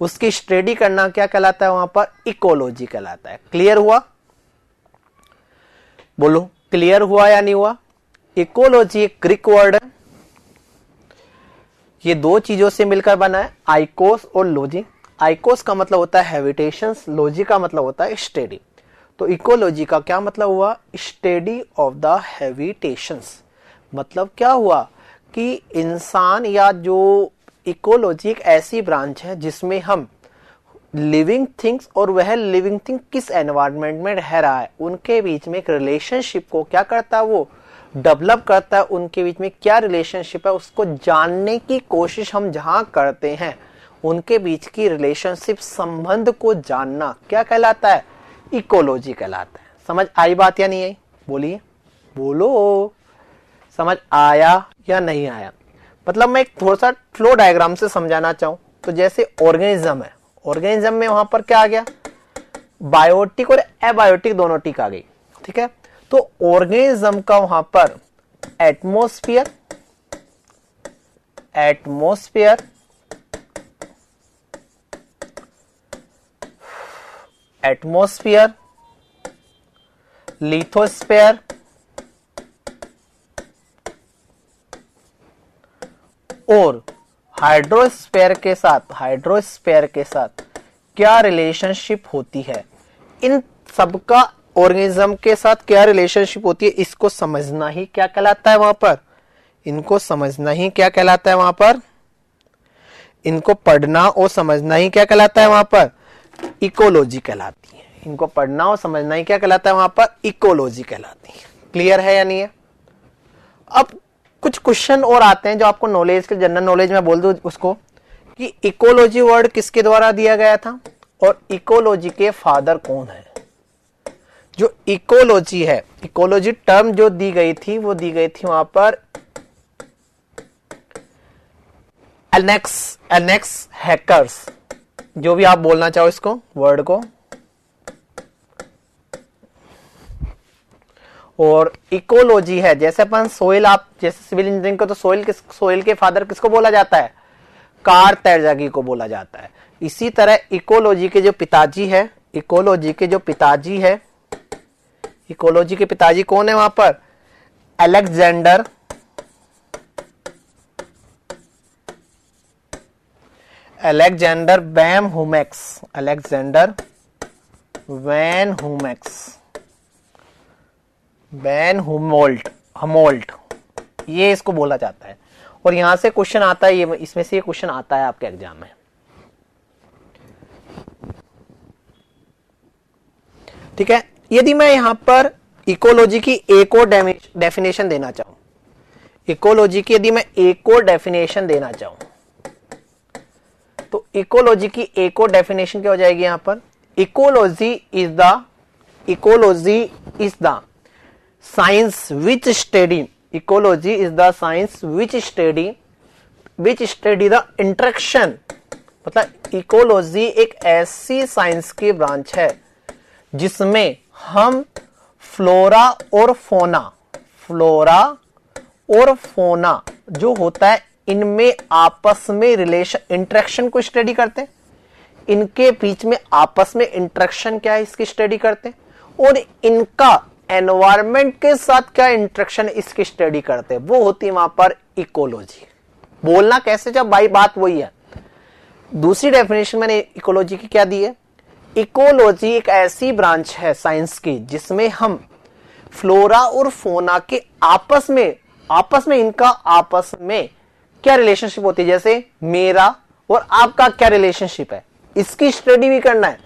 उसकी स्टडी करना क्या कहलाता है, वहां पर इकोलॉजी कहलाता है। क्लियर हुआ? बोलो, क्लियर हुआ या नहीं हुआ? इकोलॉजी एक ग्रीक वर्ड है, ये दो चीजों से मिलकर बना है, आइकोस और लॉजी। आइकोस का मतलब होता है हैबिटेशंस, लॉजी का मतलब होता है स्टडी। तो इकोलॉजी का क्या मतलब हुआ, स्टडी ऑफ द हैबिटेशंस। मतलब क्या हुआ कि इंसान या जो इकोलॉजी एक ऐसी ब्रांच है जिसमें हम लिविंग थिंग्स और वह लिविंग थिंग किस एनवायरनमेंट में रह रहा है उनके बीच में एक रिलेशनशिप को क्या करता है, वो डेवलप करता है। उनके बीच में क्या रिलेशनशिप है उसको जानने की कोशिश हम जहां करते हैं, उनके बीच की रिलेशनशिप संबंध को जानना क्या कहलाता है, इकोलॉजी कहलाता है। समझ आई बात या नहीं आई? बोलिए, बोलो, समझ आया या नहीं आया? मतलब मैं एक थोड़ा सा फ्लो डायग्राम से समझाना चाहूं तो जैसे ऑर्गेनिज्म है, ऑर्गेनिज्म में वहां पर क्या आ गया, बायोटिक और एबायोटिक दोनों टिक आ गई। ठीक है, तो ऑर्गेनिज्म का वहां पर एटमॉस्फेयर, एटमॉस्फेयर, एटमॉस्फेयर, लिथोस्फेयर और हाइड्रोस्फेयर के साथ, हाइड्रोस्फेयर के साथ क्या रिलेशनशिप होती है, इन सबका ऑर्गेनिज्म के साथ क्या रिलेशनशिप होती है, इसको समझना ही क्या कहलाता है वहां पर, इनको समझना ही क्या कहलाता है वहां पर, इनको पढ़ना और समझना ही क्या कहलाता है वहां पर, इकोलॉजी कहलाती है। इनको पढ़ना और समझना ही क्या कहलाता है वहां पर, इकोलॉजी कहलाती है। क्लियर है या नहीं है? अब कुछ क्वेश्चन और आते हैं जो आपको नॉलेज के, जनरल नॉलेज में बोल दूं उसको कि इकोलॉजी वर्ड किसके द्वारा दिया गया था और इकोलॉजी के फादर कौन है। जो इकोलॉजी है, इकोलॉजी टर्म जो दी गई थी वो दी गई थी वहां पर एलेक्स हैकर्स, जो भी आप बोलना चाहो इसको वर्ड को। और इकोलॉजी है, जैसे अपन सोइल, आप जैसे सिविल इंजीनियरिंग को तो सोइल के फादर किसको बोला जाता है, कार्ल तैरजागी को बोला जाता है। इसी तरह इकोलॉजी के जो पिताजी है, इकोलॉजी के जो पिताजी है, इकोलॉजी के पिताजी कौन है वहां पर, अलेक्जेंडर वैन ह्यूमेक्स, अलेक्जेंडर वैन ह्यूमेक्स, वैन हमोल्ट, ये इसको बोला जाता है। और यहां से क्वेश्चन आता है, ये इसमें से ये क्वेश्चन आता है आपके एग्जाम में। ठीक है, यदि मैं यहां पर इकोलॉजी की एक और डेफिनेशन देना चाहूं, इकोलॉजी की यदि मैं एक और डेफिनेशन देना चाहूं, तो इकोलॉजी की एक और डेफिनेशन क्या हो जाएगी यहां पर, ecology is the science which study, ecology is the science which study the interaction, मतलब इकोलॉजी एक ऐसी साइंस की ब्रांच है जिसमें हम फ्लोरा और फोना जो होता है इनमें आपस में रिलेशन, इंटरेक्शन को स्टडी करते हैं, इनके बीच में आपस में इंटरेक्शन क्या है इसकी स्टडी करते हैं, और इनका एनवायरमेंट के साथ क्या इंटरेक्शन इसकी स्टडी करते हैं, वो होती है वहां पर इकोलॉजी। बोलना कैसे, जब भाई बात वही है। दूसरी डेफिनेशन मैंने इकोलॉजी की क्या दी है, इकोलॉजी एक ऐसी ब्रांच है साइंस की जिसमें हम फ्लोरा और फोना के आपस में इनका आपस में क्या रिलेशनशिप होती है, जैसे मेरा और आपका क्या रिलेशनशिप है, इसकी स्टडी भी करना है,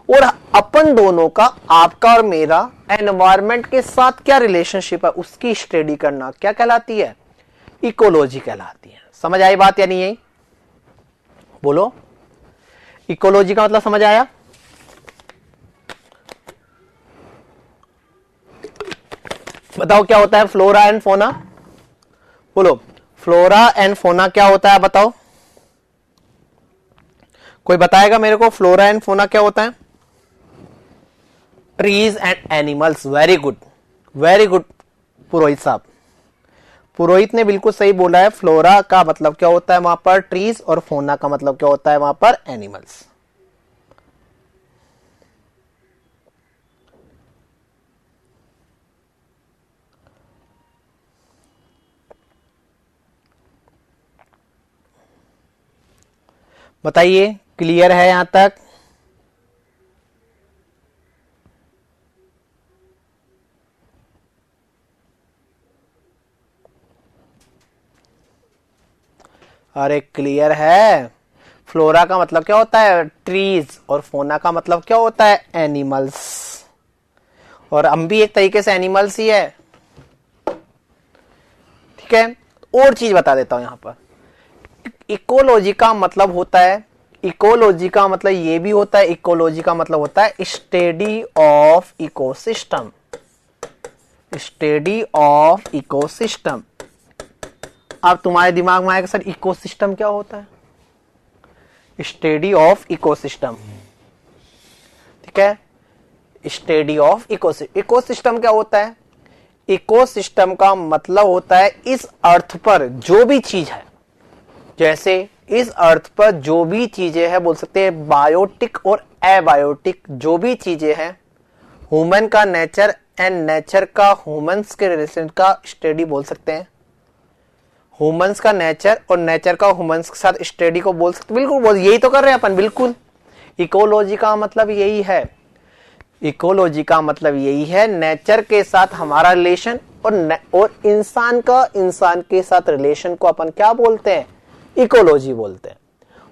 और अपन दोनों का, आपका और मेरा एनवायरमेंट के साथ क्या रिलेशनशिप है उसकी स्टडी करना क्या कहलाती है, इकोलॉजी कहलाती है। समझ आई बात या नहीं आई? बोलो, इकोलॉजी का मतलब समझ आया? बताओ क्या होता है फ्लोरा एंड फोना, बोलो फ्लोरा एंड फोना क्या होता है, बताओ कोई बताएगा मेरे को, फ्लोरा एंड फोना क्या होता है? Trees and animals. Very good, very good Purohit साहब, पुरोहित ने बिल्कुल सही बोला है। फ्लोरा का मतलब क्या होता है वहां पर, ट्रीज, और फोना का मतलब क्या होता है वहां पर, एनिमल्स। बताइए, क्लियर है यहां तक? अरे क्लियर है। फ्लोरा का मतलब क्या होता है, ट्रीज, और फोना का मतलब क्या होता है, एनिमल्स। और हम भी एक तरीके से एनिमल्स ही है। ठीक है, और चीज बता देता हूं यहां पर। इकोलॉजी का मतलब होता है, इकोलॉजी का मतलब ये भी होता है, इकोलॉजी का मतलब होता है study of ecosystem, study of ecosystem. अब तुम्हारे दिमाग में आएगा सर इकोसिस्टम क्या होता है, स्टडी ऑफ इकोसिस्टम। ठीक है, स्टडी ऑफ इकोसिस्टम। इकोसिस्टम क्या होता है, इकोसिस्टम का मतलब होता है इस अर्थ पर जो भी चीज है, जैसे इस अर्थ पर जो भी चीजें हैं, बोल सकते हैं बायोटिक और एबायोटिक जो भी चीजें हैं, ह्यूमन का नेचर एंड नेचर का ह्यूमंस के रिलेशन का स्टडी बोल सकते हैं। ह्यूमंस का नेचर और नेचर का ह्यूमंस के साथ स्टडी को बोल सकते, बिल्कुल बोल, यही तो कर रहे हैं अपन, बिल्कुल। इकोलॉजी का मतलब यही है, इकोलॉजी का मतलब यही है नेचर के साथ हमारा रिलेशन और इंसान का इंसान के साथ रिलेशन को अपन क्या बोलते हैं, इकोलॉजी बोलते हैं।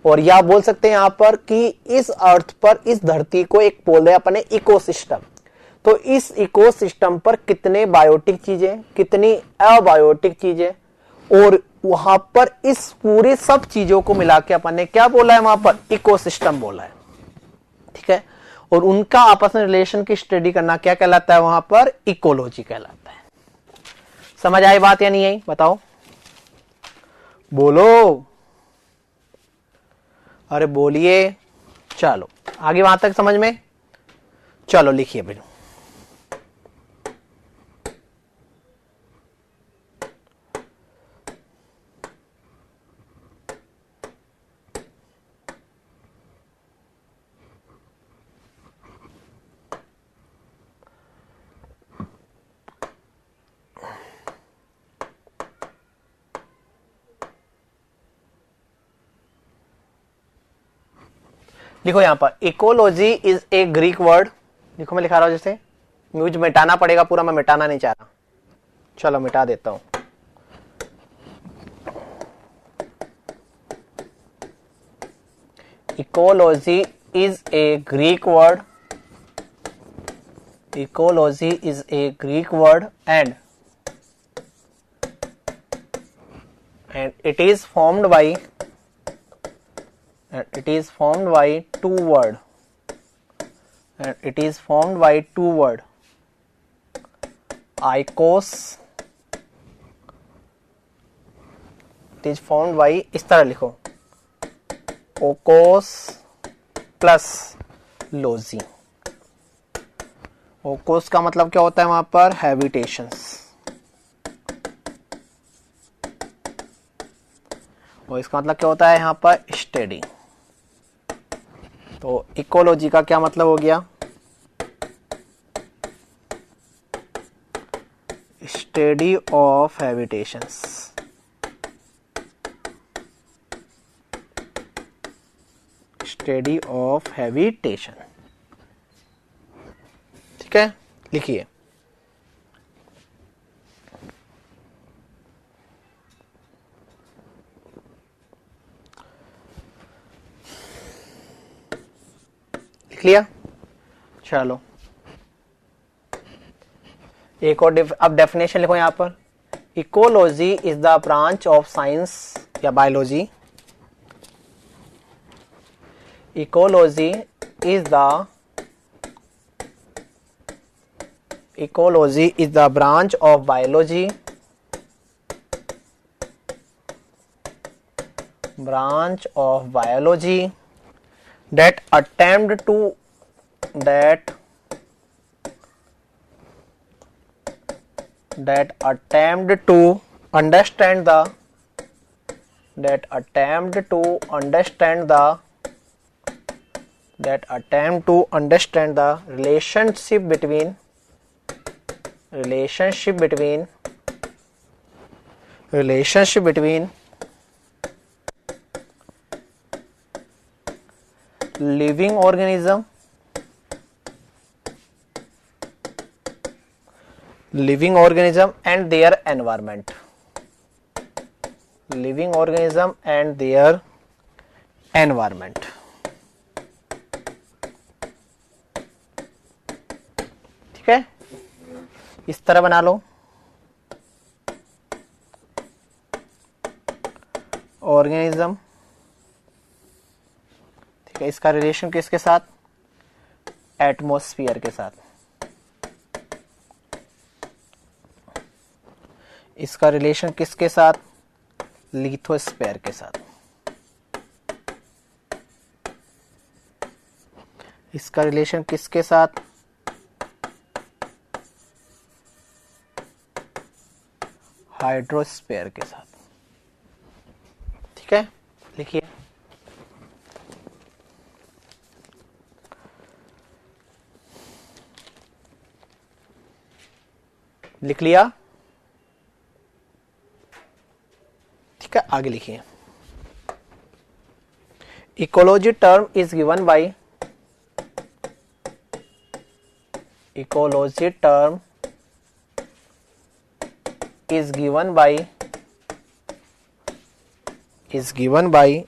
और या बोल सकते हैं यहां पर कि इस अर्थ पर, इस धरती को एक बोल रहे हैं अपने इकोसिस्टम। तो इस इकोसिस्टम पर कितने बायोटिक चीजें, कितनी अबायोटिक चीजें, और वहां पर इस पूरी सब चीजों को मिला के अपन ने क्या बोला है, वहां पर इकोसिस्टम बोला है। ठीक है, और उनका आपस में रिलेशन की स्टडी करना क्या कहलाता है, वहां पर इकोलॉजी कहलाता है। समझ आई बात या नहीं आई, बताओ, बोलो, अरे बोलिए। चलो आगे वहां तक समझ में, चलो लिखिए भाई। लिखो यहां पर ecology is a Greek word. लिखो, मैं लिखा रहा हूं जैसे, मुझे मिटाना पड़ेगा पूरा, मैं मिटाना नहीं चाह रहा। चलो मिटा देता हूं। Ecology is a Greek word, ecology is a Greek word and it is formed by two word, and it is formed by two word, icos, it is formed by, इस तरह लिखो, ओकोस प्लस लोजी। ओकोस का मतलब क्या होता है वहां पर, हैबिटेशंस, और इसका मतलब क्या होता है यहाँ पर, स्टडी। तो इकोलॉजी का क्या मतलब हो गया, study of habitations. Study of habitation. ठीक है, लिखिए। लिया, चलो एक और अब डेफिनेशन लिखो यहां पर। Ecology is the branch of science या biology, ecology is the branch of biology, that attempt to understand the relationship between living organism and their environment, ठीक है, इस तरह बना लो। ऑर्गेनिज्म, ठीक है, इसका रिलेशन किसके साथ, एटमॉस्फेयर के साथ। इसका रिलेशन किसके साथ, लिथोस्फीयर के साथ। इसका रिलेशन किसके साथ, हाइड्रोस्फीयर के साथ। ठीक है, लिखिए। लिख लिया, ठीक है, आगे लिखिए। Ecology term is given by, ecology term is given by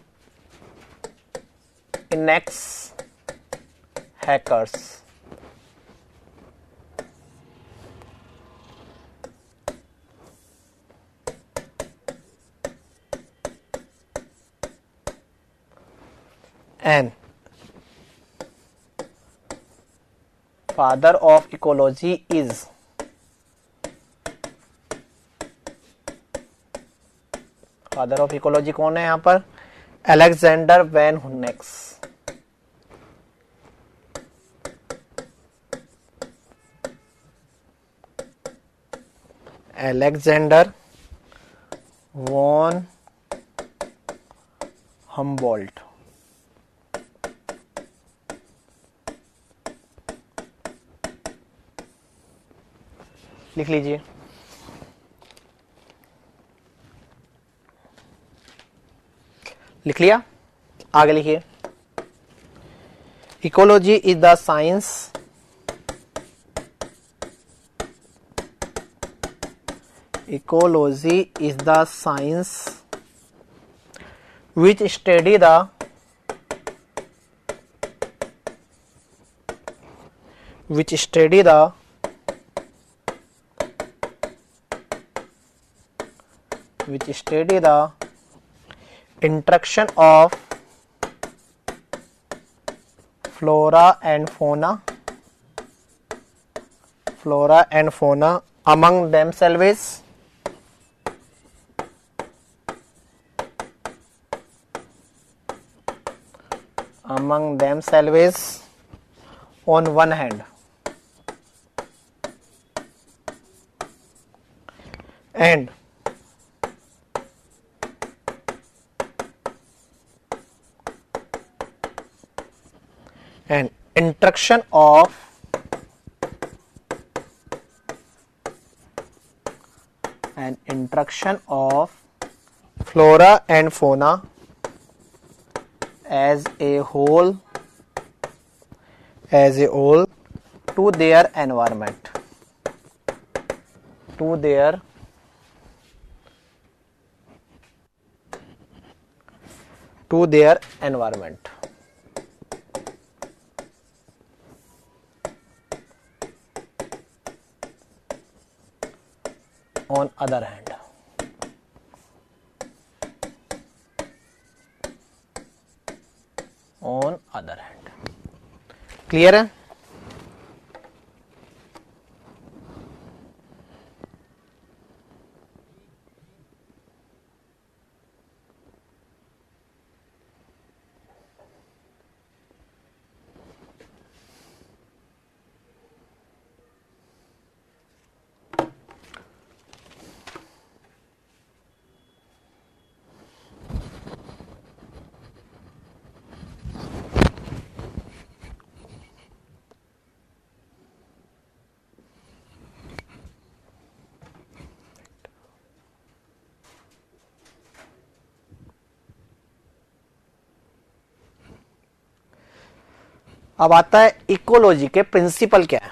Inex hackers. And father of ecology is father of ecology कौन है यहां पर? अलेक्जेंडर वैन हुनेक्स। Alexander von Humboldt. लिख लीजिए। लिख लिया, आगे लिखिए। Ecology is the science ecology is the science which study the interaction of flora and fauna among themselves on one hand and interaction of flora and fauna as a whole to their environment, on other hand. Clear है? अब आता है ecology के principal क्या है।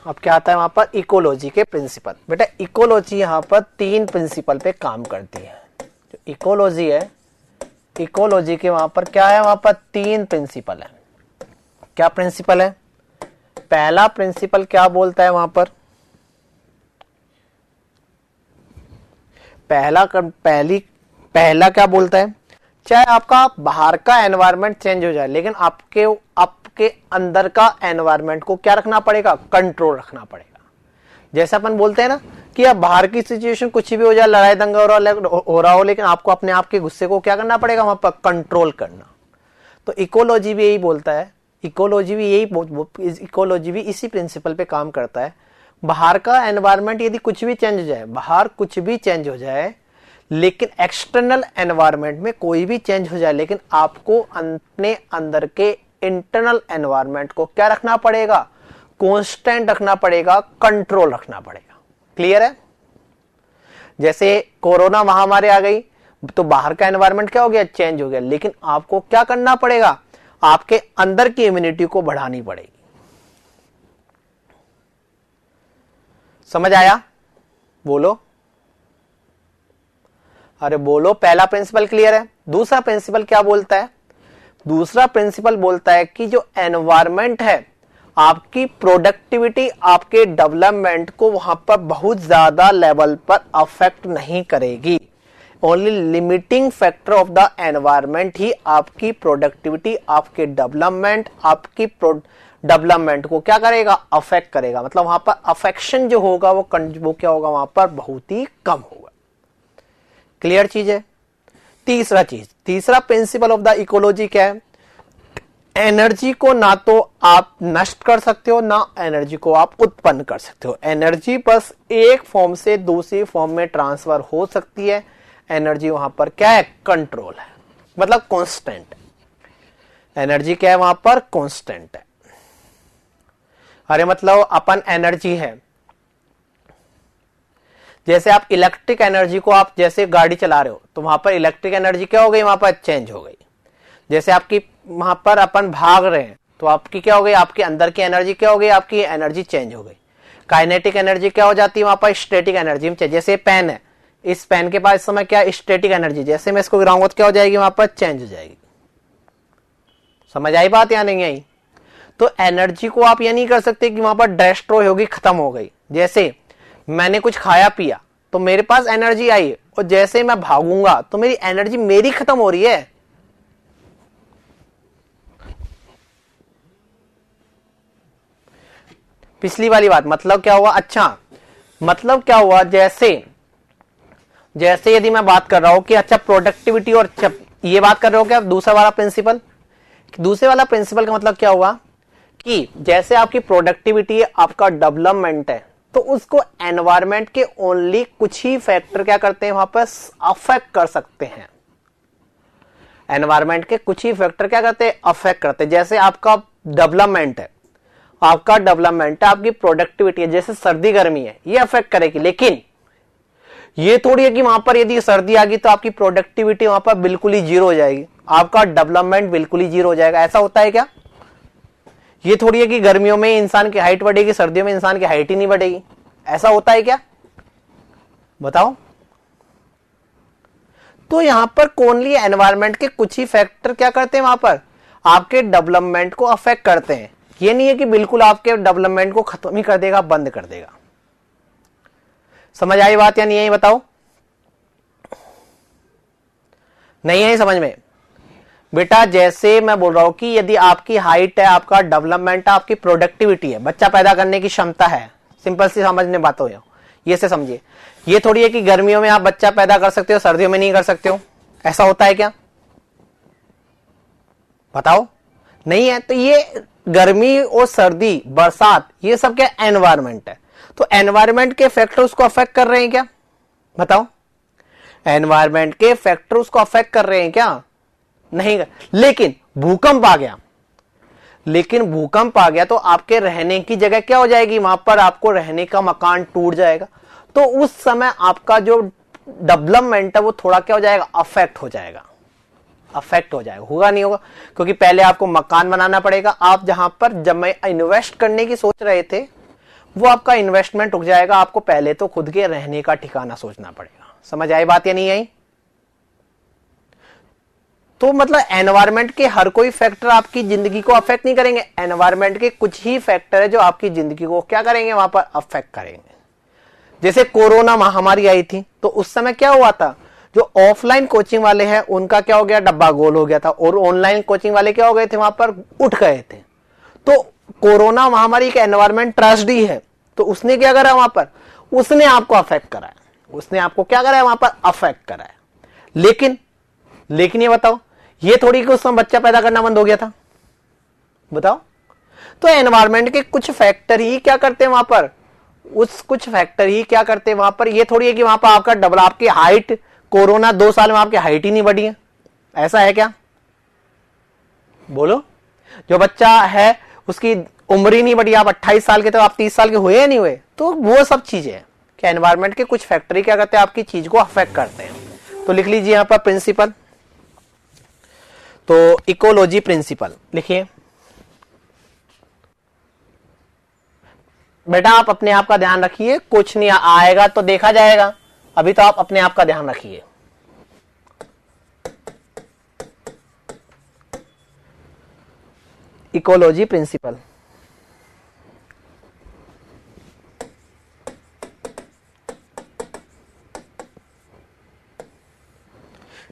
अब क्या आता है वहां पर? इकोलॉजी के प्रिंसिपल। बेटा इकोलॉजी यहां पर 3 प्रिंसिपल पे काम करती है। जो इकोलॉजी है, इकोलॉजी के वहां पर क्या है? वहां पर 3 प्रिंसिपल है। क्या प्रिंसिपल है? पहला प्रिंसिपल क्या बोलता है वहां पर? पहला क्या बोलता है? चाहे आपका बाहर का एनवायरनमेंट चेंज हो जाए, लेकिन आपके अंदर का एनवायरनमेंट को क्या रखना पड़ेगा? कंट्रोल रखना पड़ेगा। जैसे अपन बोलते हैं ना कि अब बाहर की सिचुएशन कुछ भी हो जाए, लड़ाई दंगा हो रहा हो, लेकिन आपको अपने आप के गुस्से को क्या करना पड़ेगा? वहां पर कंट्रोल करना। तो इकोलॉजी भी यही बोलता है, इकोलॉजी भी इसी प्रिंसिपल पे काम करता है। बाहर का एनवायरनमेंट यदि कुछ भी चेंज हो जाए, बाहर कुछ भी चेंज हो जाए, लेकिन एक्सटर्नल एनवायरनमेंट में कोई भी चेंज हो जाए, लेकिन आपको अपने अंदर के इंटरनल एनवायरनमेंट को क्या रखना पड़ेगा, कांस्टेंट रखना पड़ेगा, कंट्रोल रखना पड़ेगा। क्लियर है? जैसे कोरोना महामारी आ गई तो बाहर का एनवायरनमेंट क्या हो गया, चेंज हो गया, लेकिन आपको क्या करना पड़ेगा, आपके अंदर की इम्यूनिटी को बढ़ानी पड़ेगी। समझ आया? बोलो, अरे बोलो। पहला प्रिंसिपल क्लियर है। दूसरा प्रिंसिपल क्या बोलता है? दूसरा प्रिंसिपल बोलता है कि जो एनवायरनमेंट है आपकी प्रोडक्टिविटी, आपके डेवलपमेंट को वहां पर बहुत ज्यादा लेवल पर अफेक्ट नहीं करेगी। Only limiting factor of the environment ही आपकी प्रोडक्टिविटी, आपके डेवलपमेंट, आपकी डेवलपमेंट को क्या करेगा, अफेक्ट करेगा। मतलब वहां पर अफेक्शन जो होगा वो क्या होगा, वहां पर बहुत ही कम होगा। क्लियर चीज है? तीसरा प्रिंसिपल ऑफ द इकोलॉजी क्या है? एनर्जी को ना तो आप नष्ट कर सकते हो, ना एनर्जी को आप उत्पन्न कर सकते हो। एनर्जी बस एक फॉर्म से दूसरी फॉर्म में ट्रांसफर हो सकती है। एनर्जी वहां पर क्या है, कंट्रोल है, मतलब कांस्टेंट। एनर्जी क्या है वहां पर, कांस्टेंट है। अरे मतलब अपन एनर्जी है, जैसे आप इलेक्ट्रिक एनर्जी को आप जैसे गाड़ी चला रहे हो तो वहां पर इलेक्ट्रिक एनर्जी क्या हो गई, वहां पर चेंज हो गई। जैसे आपकी वहां पर अपन भाग रहे हैं तो आपकी क्या हो गई, आपके अंदर की एनर्जी क्या हो गई, आपकी एनर्जी चेंज हो गई। काइनेटिक एनर्जी क्या हो जाती है वहां पर, स्टैटिक एनर्जी में। जैसे पेन है, इस पेन के पास इस समय क्या स्टैटिक एनर्जी, जैसे मैं इसको गिराऊंगा तो क्या हो जाएगी, वहां पर चेंज हो जाएगी। समझ आई बात या नहीं आई? तो एनर्जी को आप ये नहीं कर सकते कि वहां पर डिस्ट्रॉय होगी, खत्म हो गई। जैसे मैंने कुछ खाया पिया तो मेरे पास एनर्जी आई, और जैसे मैं भागूंगा तो मेरी एनर्जी मेरी खत्म हो रही है। पिछली वाली बात मतलब क्या हुआ, अच्छा मतलब क्या हुआ, जैसे यदि मैं बात कर रहा हूं कि अच्छा प्रोडक्टिविटी, और ये बात कर रहे हो क्या दूसरा वाला प्रिंसिपल, दूसरे वाला प्रिंसिपल का मतलब क्या हुआ कि जैसे आपकी प्रोडक्टिविटी है, आपका डेवलपमेंट है, तो उसको एनवायरनमेंट के ओनली कुछ ही फैक्टर क्या करते हैं, वहां पर अफेक्ट कर सकते हैं। एनवायरनमेंट के कुछ ही फैक्टर क्या करते हैं, अफेक्ट करते हैं। जैसे आपका डेवलपमेंट है, आपकी प्रोडक्टिविटी है, जैसे सर्दी गर्मी है, ये अफेक्ट करेगी। लेकिन ये थोड़ी है कि वहां पर यदि सर्दी आ गई तो आपकी प्रोडक्टिविटी वहां पर बिल्कुल ही जीरो हो जाएगी, आपका डेवलपमेंट बिल्कुल ही जीरो हो जाएगा। ऐसा होता है क्या? ये थोड़ी है कि गर्मियों में इंसान की हाइट बढ़ेगी, सर्दियों में इंसान की हाइट ही नहीं बढ़ेगी। ऐसा होता है क्या? बताओ। तो यहां पर ओनली एनवायरनमेंट के कुछ ही फैक्टर क्या करते हैं, वहां पर आपके डेवलपमेंट को अफेक्ट करते हैं। ये नहीं है कि बिल्कुल आपके डेवलपमेंट को खत्म ही कर देगा, बंद कर देगा। समझ आई बात या नहीं आई? बताओ। नहीं आई समझ में? बेटा जैसे मैं बोल रहा हूं कि यदि आपकी हाइट है, आपका डेवलपमेंट है, आपकी प्रोडक्टिविटी है, बच्चा पैदा करने की क्षमता है, सिंपल सी समझने बात हो, ये से समझिए। ये थोड़ी है कि गर्मियों में आप बच्चा पैदा कर सकते हो, सर्दियों में नहीं कर सकते हो। ऐसा होता है क्या? बताओ। नहीं है। तो ये गर्मी और सर्दी, बरसात, ये सब क्या एनवायरनमेंट है। तो एनवायरनमेंट के फैक्टर उसको अफेक्ट कर रहे हैं क्या? बताओ। एनवायरनमेंट के फैक्टर उसको अफेक्ट कर रहे हैं क्या? नहीं। लेकिन भूकंप आ गया तो आपके रहने की जगह क्या हो जाएगी, वहां पर आपको रहने का मकान टूट जाएगा। तो उस समय आपका जो डेवलपमेंट है वो थोड़ा क्या हो जाएगा, अफेक्ट हो जाएगा। होगा नहीं होगा, क्योंकि पहले आपको मकान बनाना पड़ेगा। आप जहां पर जब मैं इन्वेस्ट करने की सोच रहे थे वो आपका इन्वेस्टमेंट रुक जाएगा। आपको पहले तो खुद के रहने का ठिकाना सोचना पड़ेगा। समझ आई बात या नहीं आई? तो मतलब एनवायरनमेंट के हर कोई फैक्टर आपकी जिंदगी को अफेक्ट नहीं करेंगे। एनवायरनमेंट के कुछ ही फैक्टर है जो आपकी जिंदगी को क्या करेंगे, वहां पर अफेक्ट करेंगे। जैसे कोरोना महामारी आई थी तो उस समय क्या हुआ था, जो ऑफलाइन कोचिंग वाले हैं उनका क्या हो गया, डब्बा गोल हो गया था, और ऑनलाइन कोचिंग वाले क्या हो गए थे, वहां पर उठ गए थे। तो कोरोना महामारी का एनवायरनमेंट ट्रेजेडी है, तो उसने क्या करा, वहां पर उसने आपको अफेक्ट करा है, उसने आपको क्या करा है, वहां पर अफेक्ट करा है। लेकिन ये बताओ, ये थोड़ी कि उस समय बच्चा पैदा करना बंद हो गया था। बताओ। तो एनवायरनमेंट के कुछ फैक्टर ही क्या करते हैं वहां पर, कुछ फैक्टर ही क्या करते हैं वहां पर। ये थोड़ी है कि वहां पर आपका आपकी हाइट कोरोना 2 साल में आपकी हाइट ही नहीं बढ़ी है, ऐसा है क्या? बोलो। जो बच्चा है उसकी उम्र ही नहीं बढ़ी, आप 28 साल के थे, आप 30 साल के हुए या नहीं हुए? तो वो सब चीजें हैं कि एनवायरमेंट के कुछ फैक्टरी क्या करते हैं, आपकी चीज को अफेक्ट करते हैं। तो लिख लीजिए यहां पर प्रिंसिपल। तो इकोलॉजी प्रिंसिपल लिखिए। बेटा आप अपने आप का ध्यान रखिए, कुछ नहीं आएगा तो देखा जाएगा, अभी तो आप अपने आप का ध्यान रखिए। इकोलॉजी प्रिंसिपल,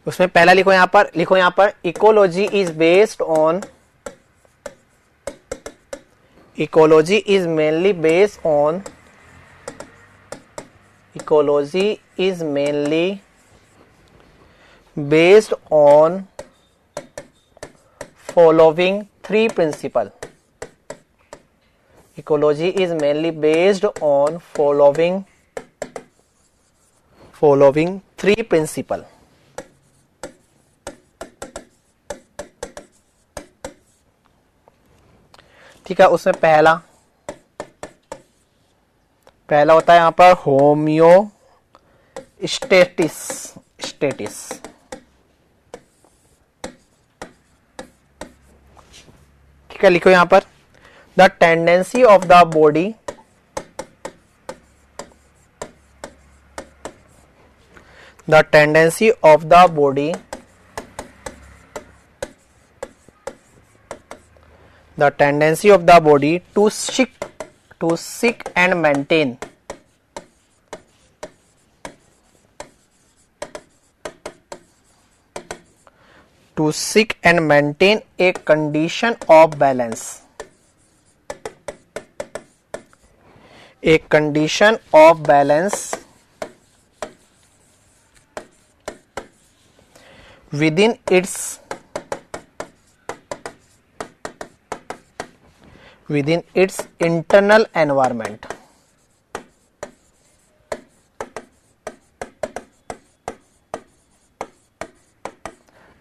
उसमें पहला लिखो यहां पर ecology is based on, ecology is mainly based on, ecology is mainly based on following three principle, ecology is mainly based on following three principle। ठीक है, उसमें पहला होता है यहां पर होमियोस्टेटिस, ठीक है, लिखो यहां पर the tendency of the body, the tendency of the body, the tendency of the body to seek and maintain, a condition of balance, a condition of balance within its internal environment,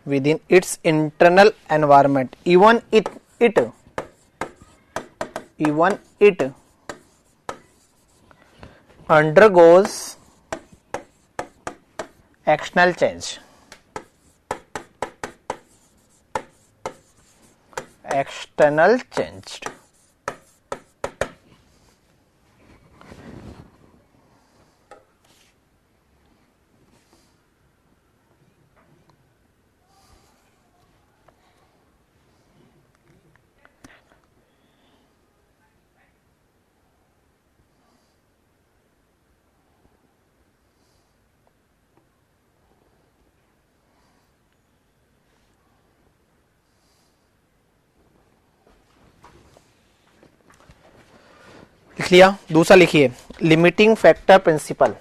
within its internal environment, even it undergoes external change, लिख लिया। दूसरा लिखिए limiting factor principle.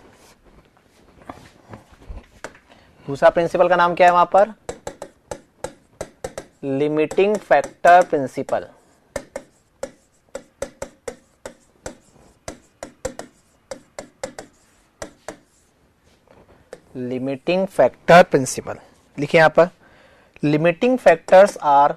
दूसरा principle का नाम क्या है वहां पर? Limiting factor principle. Limiting factor principle लिखिए यहां पर। Limiting factors are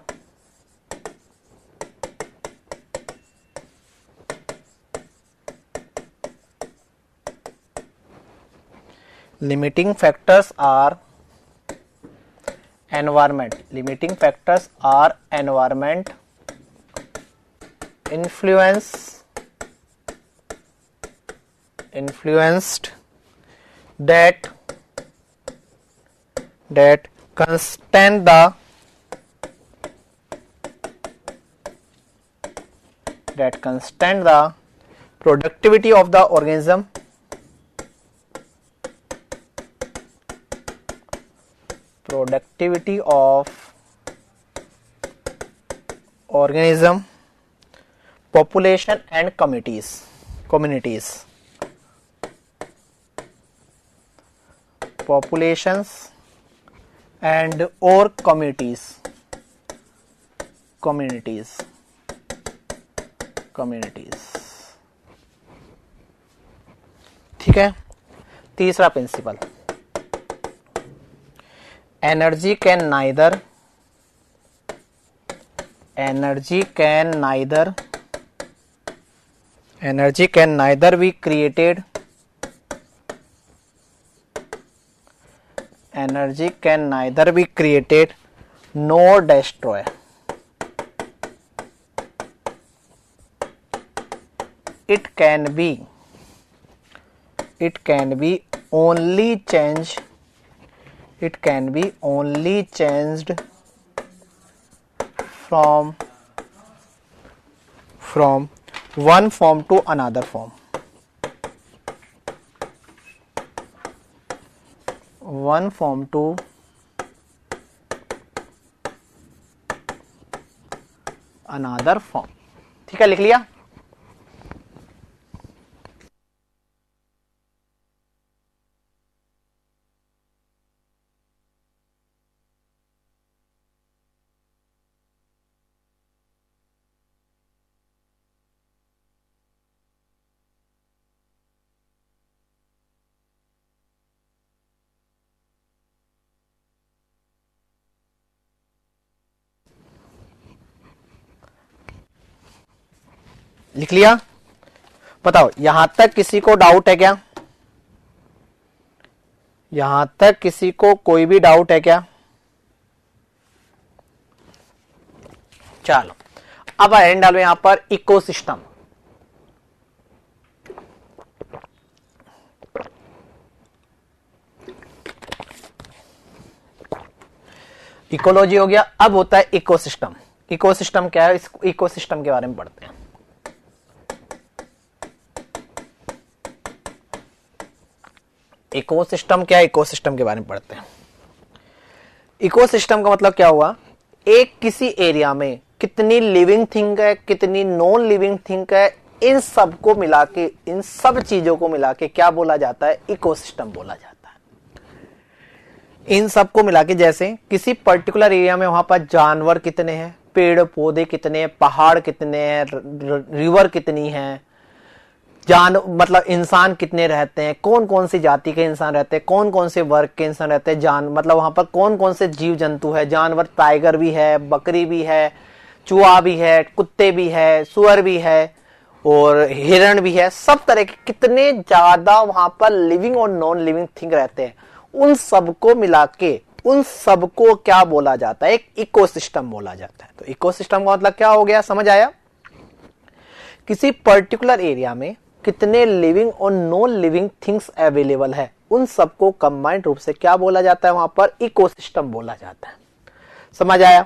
environment, limiting factors are environment, influenced that constrain the productivity of the organism, population and communities, populations and or communities, ठीक है। तीसरा principal energy can neither be created, nor destroyed. It can be only changed. It can be only changed from one form to another form. One form to another form. ठीक है, लिख लिया? लिख लिया? बताओ, यहां तक किसी को डाउट है क्या? यहां तक किसी को कोई भी डाउट है क्या? चलो, अब एंड डालो यहां पर इकोसिस्टम। इकोलॉजी हो गया, अब होता है इकोसिस्टम। इकोसिस्टम क्या है? इस इकोसिस्टम के बारे में पढ़ते हैं। इकोसिस्टम क्या है? इकोसिस्टम के बारे में पढ़ते हैं। इकोसिस्टम का मतलब क्या हुआ? एक किसी एरिया में कितनी लिविंग थिंग है, कितनी नॉन लिविंग थिंग है, इन सब को मिला के, इन सब चीजों को मिला के क्या बोला जाता है? इकोसिस्टम बोला जाता है। इन सब को मिला के, जैसे किसी पर्टिकुलर एरिया में वहां पर जानवर कितने हैं, पेड़ पौधे कितने हैं, पहाड़ कितने हैं, रिवर कितनी है, मतलब इंसान कितने रहते हैं, कौन कौन सी जाति के इंसान रहते हैं, कौन कौन से वर्ग के इंसान रहते हैं, मतलब वहां पर कौन कौन से जीव जंतु है, जानवर, टाइगर भी है, बकरी भी है, चूहा भी है, कुत्ते भी है, सुअर भी है और हिरण भी है, सब तरह के कितने ज्यादा वहां पर लिविंग और नॉन लिविंग थिंग रहते हैं, उन सबको मिला के उन सबको क्या बोला जाता है? एक इकोसिस्टम बोला जाता है। तो इकोसिस्टम का मतलब क्या हो गया? समझ आया? किसी पर्टिकुलर एरिया में कितने लिविंग और नॉन लिविंग थिंग्स अवेलेबल है, उन सबको कंबाइंड रूप से क्या बोला जाता है? वहां पर इकोसिस्टम बोला जाता है। समझ आया?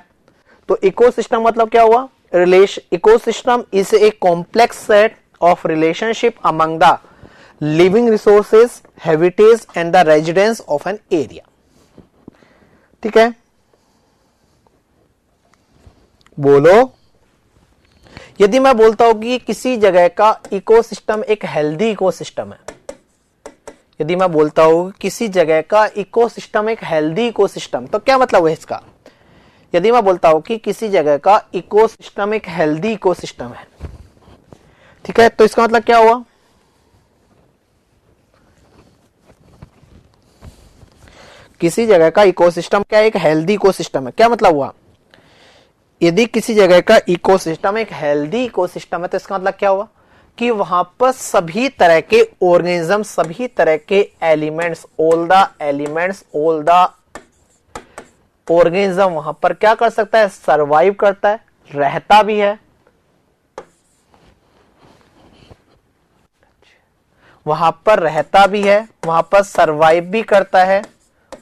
तो इकोसिस्टम मतलब क्या हुआ? Ecosystem is a complex set of relationship among the living resources, habitats and the residence of an area. ठीक है, बोलो। यदि मैं बोलता हूं कि किसी जगह का इकोसिस्टम एक हेल्दी इकोसिस्टम है, यदि मैं बोलता हूं किसी जगह का इकोसिस्टम एक हेल्दी इकोसिस्टम, तो क्या मतलब है इसका? यदि मैं बोलता हूं कि किसी जगह का इकोसिस्टम एक हेल्दी इकोसिस्टम है, ठीक है, तो इसका मतलब क्या हुआ? किसी जगह का इकोसिस्टम क्या एक हेल्दी इकोसिस्टम है, क्या मतलब हुआ? यदि किसी जगह का इकोसिस्टम एक हेल्दी इकोसिस्टम है, तो इसका मतलब क्या हुआ? कि वहां पर सभी तरह के ऑर्गेनिज्म, सभी तरह के एलिमेंट्स, ऑल द ऑर्गेनिज्म वहां पर क्या कर सकता है? सरवाइव करता है, रहता भी है, वहां पर रहता भी है, वहां पर सरवाइव भी करता है,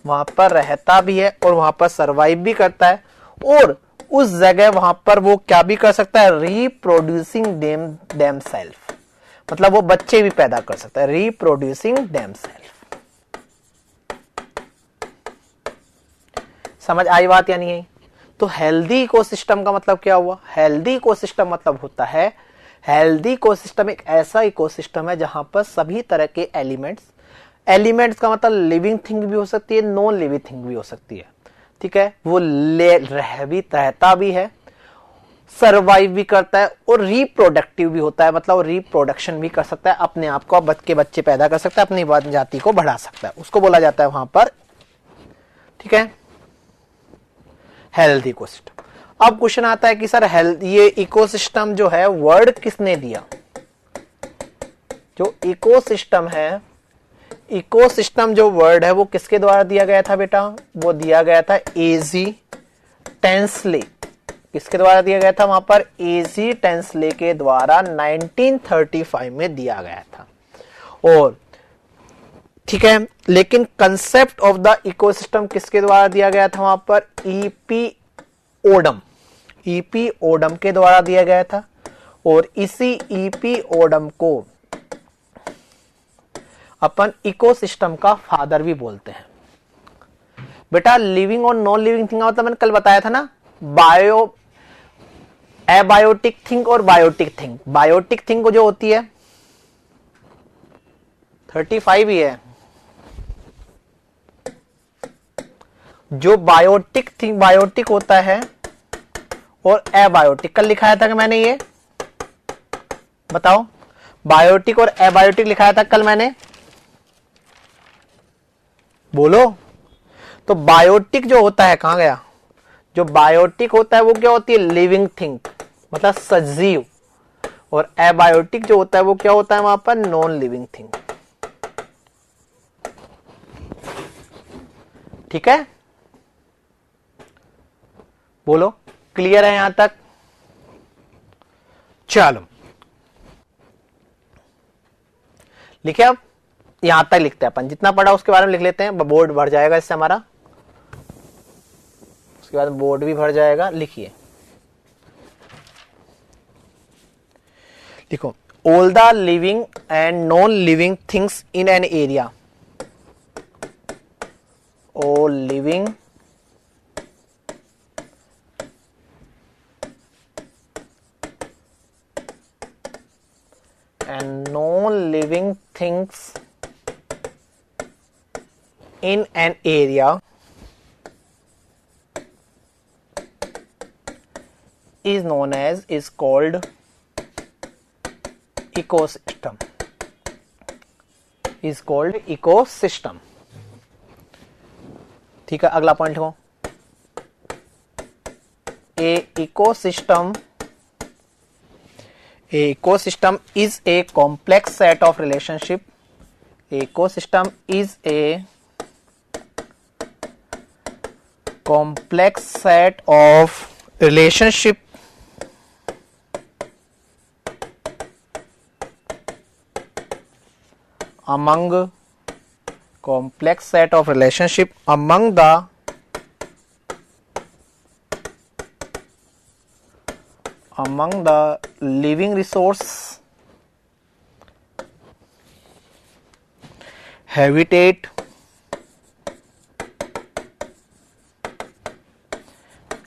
वहां पर रहता भी है और वहां पर सरवाइव भी करता है, और उस जगह वहां पर वो क्या भी कर सकता है? रिप्रोड्यूसिंग देम सेल्फ, मतलब वो बच्चे भी पैदा कर सकता है, रिप्रोड्यूसिंग देम सेल्फ। समझ आई बात या नहीं आई? तो हेल्दी इकोसिस्टम का मतलब क्या हुआ? हेल्दी इकोसिस्टम मतलब होता है, हेल्दी इकोसिस्टम एक ऐसा इकोसिस्टम है जहां पर सभी तरह के एलिमेंट्स का मतलब लिविंग थिंग भी हो सकती है, नॉन लिविंग थिंग भी हो सकती है, ठीक है, वो रहता भी है, सरवाइव भी करता है और रिप्रोडक्टिव भी होता है, मतलब रिप्रोडक्शन भी कर सकता है, अपने आप को बच्चे पैदा कर सकता है, अपनी जाति को बढ़ा सकता है, उसको बोला जाता है वहां पर। ठीक है, हेल्थ इकोसिस्टम। अब क्वेश्चन आता है कि सर हेल्थ, ये इकोसिस्टम जो है वर्ड किसने दिया? जो इकोसिस्टम है, इकोसिस्टम जो वर्ड है वो किसके द्वारा दिया गया था बेटा? वो दिया गया था एजी टेंसले। किसके द्वारा दिया गया था? वहां पर एजी टेंसले के द्वारा 1935 में दिया गया था। और ठीक है, लेकिन कंसेप्ट ऑफ द इकोसिस्टम किसके द्वारा दिया गया था? वहां पर ईपी ओडम, ईपी ओडम के द्वारा दिया गया था। और इसी ईपी ओडम को अपन इकोसिस्टम का फादर भी बोलते हैं। बेटा लिविंग और नॉन लिविंग थिंग मतलब मैंने कल बताया था ना, बायो एबायोटिक थिंग और बायोटिक थिंग। बायोटिक थिंग को जो होती है 35 ही है। जो बायोटिक थिंग, बायोटिक होता है और एबायोटिक, कल लिखाया था कि मैंने, ये बताओ, बायोटिक और एबायोटिक लिखाया था कल मैंने, बोलो। तो बायोटिक जो होता है, कहां गया? जो बायोटिक होता है वो क्या होती है? लिविंग थिंग, मतलब सजीव। और एबायोटिक जो होता है वो क्या होता है वहां पर? Non living thing. ठीक है, बोलो, क्लियर है यहां तक? चलो लिखे, अब यहां तक लिखते हैं अपन, जितना पढ़ा उसके बारे में लिख लेते हैं, बोर्ड भर जाएगा इससे हमारा, उसके बाद बोर्ड भी भर जाएगा। लिखिए, लिखो, all the living and non living things in an area, all living and non-living things in an area is known as, is called ecosystem, is called ecosystem। ठीक है, अगला पॉइंट हो, ए ecosystem, ecosystem is a complex set of relationship, ecosystem is a complex set of relationship among, complex set of relationship among the living resource, habitat,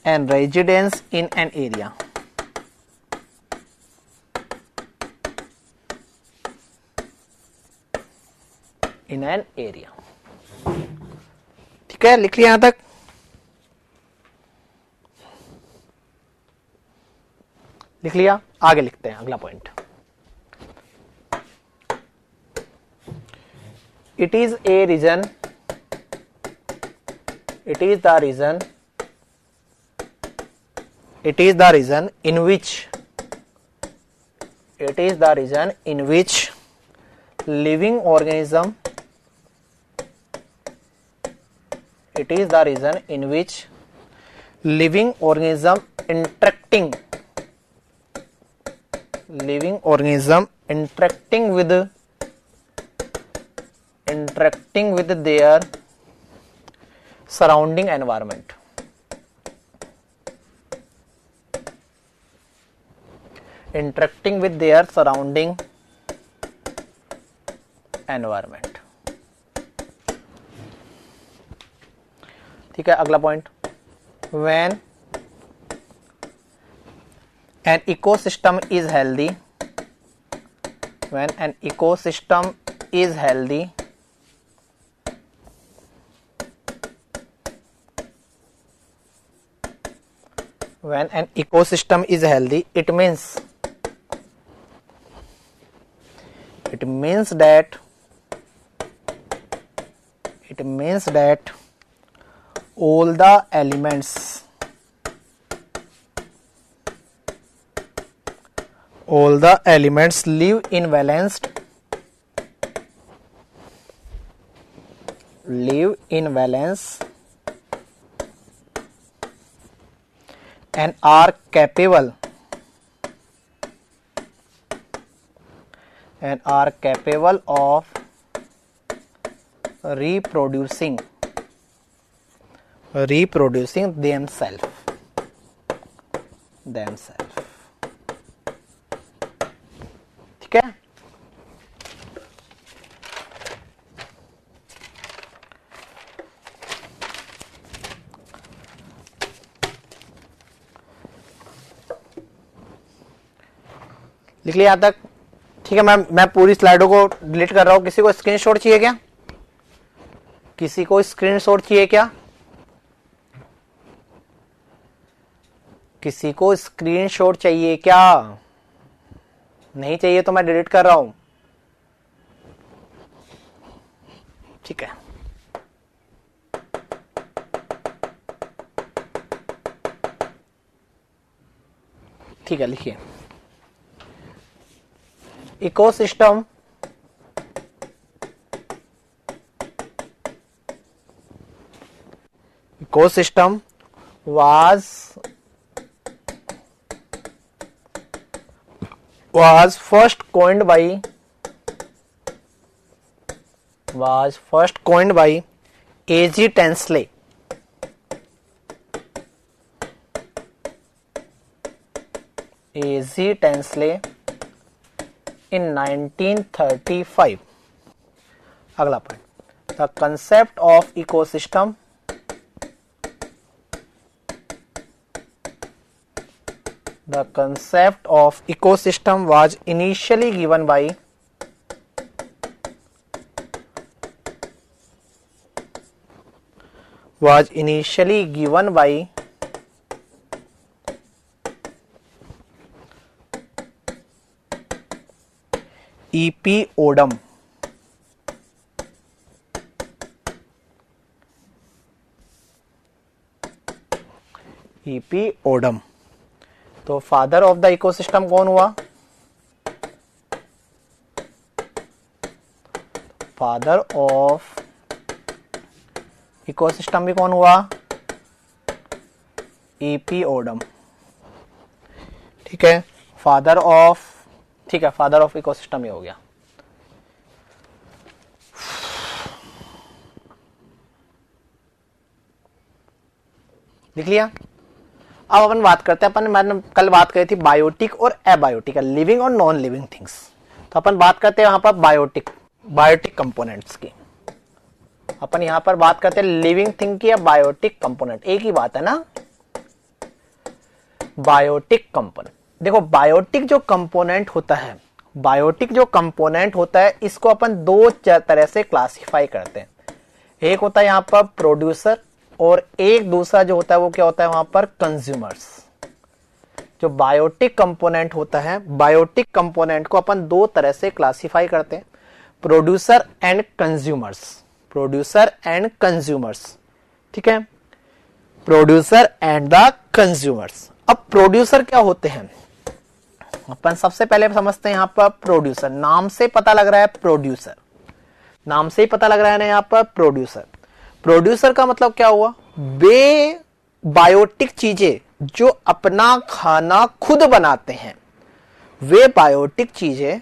and residence in an area। in an area। ठीक है, लिख लिया यहां तक? लिख लिया? आगे लिखते हैं अगला point. It is a region, it is the region, it is the region in which, it is the region in which living organism, it is the reason in which living organism interacting, living organism interacting with their surrounding environment, interacting with their surrounding environment। ठीक है, अगला point, when an ecosystem is healthy, when an ecosystem is healthy, when an ecosystem is healthy, it means that all the elements all the elements live in balanced and are capable of reproducing themselves. ठीक है। लिख लिया यहां तक? ठीक है मैं पूरी स्लाइडों को डिलीट कर रहा हूं। किसी को स्क्रीनशॉट चाहिए क्या? किसी को स्क्रीनशॉट चाहिए क्या? किसी को स्क्रीनशॉट चाहिए क्या? नहीं चाहिए तो मैं डिलीट कर रहा हूं। ठीक है। ठीक है, लिखिए ecosystem was first coined by A.G. Tansley in 1935. अगला point, the concept of ecosystem was initially given by E.P. Odum. तो फादर ऑफ द इकोसिस्टम कौन हुआ? फादर ऑफ इकोसिस्टम भी कौन हुआ? E.P. ओडम। ठीक है, फादर ऑफ इकोसिस्टम ही हो गया। लिख लिया? अब अपन बात करते हैं, मैंने कल बात करी थी बायोटिक और एबायोटिक, लिविंग और नॉन लिविंग थिंग्स। तो अपन बात करते हैं यहां पर बायोटिक कंपोनेंट्स की। अपन यहां पर बात करते हैं लिविंग थिंग की या बायोटिक कंपोनेंट, एक ही बात है ना। बायोटिक कंपोनेंट, देखो बायोटिक जो कंपोनेंट होता है इसको अपन दो तरह से क्लासिफाई करते हैं। एक होता है यहां पर प्रोड्यूसर और एक दूसरा जो होता है वो क्या होता है वहां पर कंज्यूमर्स। जो बायोटिक कंपोनेंट होता है, बायोटिक कंपोनेंट को अपन दो तरह से क्लासिफाई करते हैं, प्रोड्यूसर एंड कंज्यूमर्स। ठीक है, प्रोड्यूसर एंड द कंज्यूमर्स। अब प्रोड्यूसर क्या होते हैं अपन सबसे पहले समझते हैं। यहां पर प्रोड्यूसर, नाम से पता लग रहा है प्रोड्यूसर, नाम से ही पता लग रहा है ना यहां पर प्रोड्यूसर का मतलब क्या हुआ? वे बायोटिक चीजें जो अपना खाना खुद बनाते हैं, वे बायोटिक चीजें,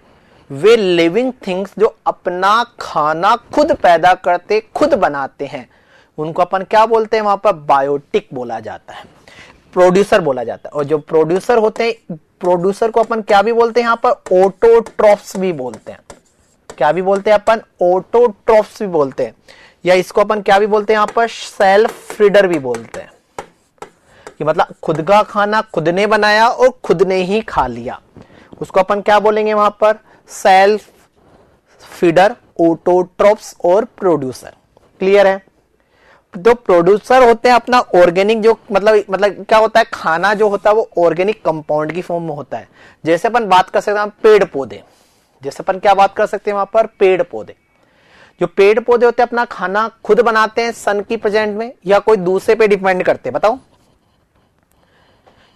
वे लिविंग थिंग्स जो अपना खाना खुद पैदा करते, खुद बनाते हैं, उनको अपन क्या बोलते हैं? वहां पर बायोटिक बोला जाता है, प्रोड्यूसर बोला जाता है। और जो प्रोड्यूसर होते हैं, प्रोड्यूसर को अपन क्या भी बोलते हैं? यहां पर ऑटोट्रॉफ्स भी बोलते हैं। क्या भी बोलते हैं अपन? ऑटोट्रॉफ्स भी बोलते हैं, या इसको अपन क्या भी बोलते हैं यहां पर? सेल्फ फीडर भी बोलते हैं। कि मतलब खुद का खाना खुद ने बनाया और खुद ने ही खा लिया, उसको अपन क्या बोलेंगे वहां पर? सेल्फ फीडर, ऑटोट्रॉफ्स और प्रोड्यूसर। क्लियर है? जो प्रोड्यूसर होते हैं अपना ऑर्गेनिक, जो मतलब क्या होता है, खाना जो होता है वो ऑर्गेनिक कंपाउंड की फॉर्म में होता है। जैसे अपन बात कर सकते हैं पेड़ पौधे, जैसे अपन क्या बात कर सकते हैं वहां पर? पेड़ पौधे। जो पेड़ पौधे होते हैं अपना खाना खुद बनाते हैं सन की प्रेजेंट में, या कोई दूसरे पे डिपेंड करते हैं? बताओ,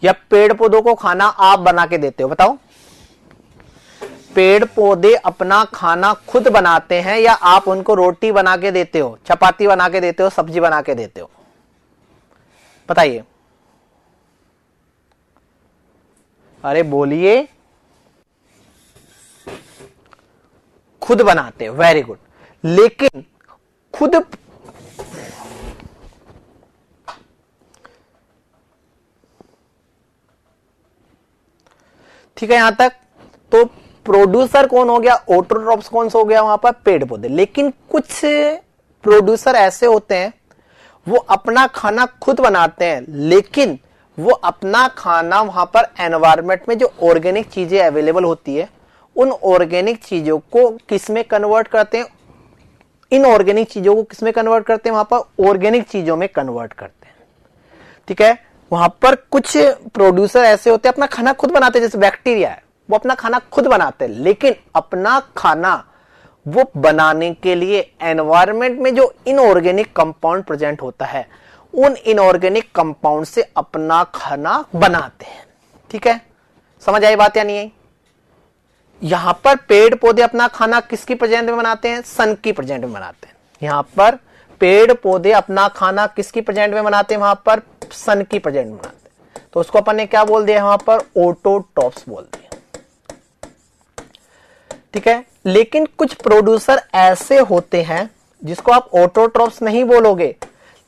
या पेड़ पौधों को खाना आप बना के देते हो? बताओ, पेड़ पौधे अपना खाना खुद बनाते हैं या आप उनको रोटी बना के देते हो, चपाती बना के देते हो, सब्जी बना के देते हो? बताइए, अरे बोलिए। खुद बनाते हो, वेरी गुड। लेकिन खुद ठीक है यहां तक। तो प्रोड्यूसर कौन हो गया? ऑटोट्रॉफ्स कौन सा हो गया? वहां पर पेड़ पौधे। लेकिन कुछ प्रोड्यूसर ऐसे होते हैं वो अपना खाना खुद बनाते हैं, लेकिन वो अपना खाना वहां पर एनवायरनमेंट में जो ऑर्गेनिक चीजें अवेलेबल होती है उन ऑर्गेनिक चीजों को किस में कन्वर्ट करते हैं? इनऑर्गेनिक चीजों को किस में कन्वर्ट करते हैं? वहां पर ऑर्गेनिक चीजों में कन्वर्ट करते हैं। ठीक है, वहां पर कुछ प्रोड्यूसर ऐसे होते हैं अपना खाना खुद बनाते हैं, जैसे बैक्टीरिया है वो अपना खाना खुद बनाते हैं, लेकिन अपना खाना वो बनाने के लिए एनवायरनमेंट में जो इनऑर्गेनिक कंपाउंड प्रेजेंट होता है उन इनऑर्गेनिक कंपाउंड से अपना खाना बनाते हैं। ठीक है, समझ आई बात या नहीं आई? यहां पर पेड़ पौधे अपना खाना किसकी प्रेजेंट में बनाते हैं? सन की प्रेजेंट में बनाते हैं। यहां पर पेड़ पौधे अपना खाना किसकी प्रेजेंट में बनाते हैं? वहां पर सन की प्रेजेंट में बनाते हैं। तो उसको अपन ने क्या बोल दिया? वहां पर ऑटोट्रॉफ्स बोल दिया। ठीक है, लेकिन कुछ प्रोड्यूसर ऐसे होते हैं जिसको आप ऑटोट्रॉफ्स नहीं बोलोगे,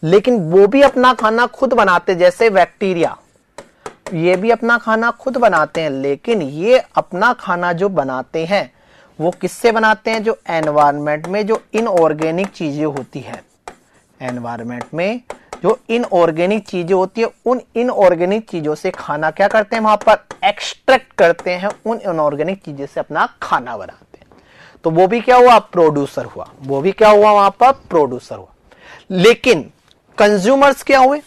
लेकिन वो भी अपना खाना खुद बनाते, जैसे बैक्टीरिया, ये भी अपना खाना खुद बनाते हैं, लेकिन ये अपना खाना जो बनाते हैं वो किससे बनाते हैं? जो एनवायरनमेंट में जो इनऑर्गेनिक चीजें होती है, एनवायरनमेंट में जो इनऑर्गेनिक चीजें होती है उन इनऑर्गेनिक चीजों से खाना क्या करते हैं? वहां पर एक्सट्रैक्ट करते हैं, उन इनऑर्गेनिक चीजों से अपना खाना बनाते हैं। तो वो भी क्या हुआ? प्रोड्यूसर हुआ। वो भी क्या हुआ? वहां पर प्रोड्यूसर हुआ। लेकिन कंज्यूमर्स क्या हुए?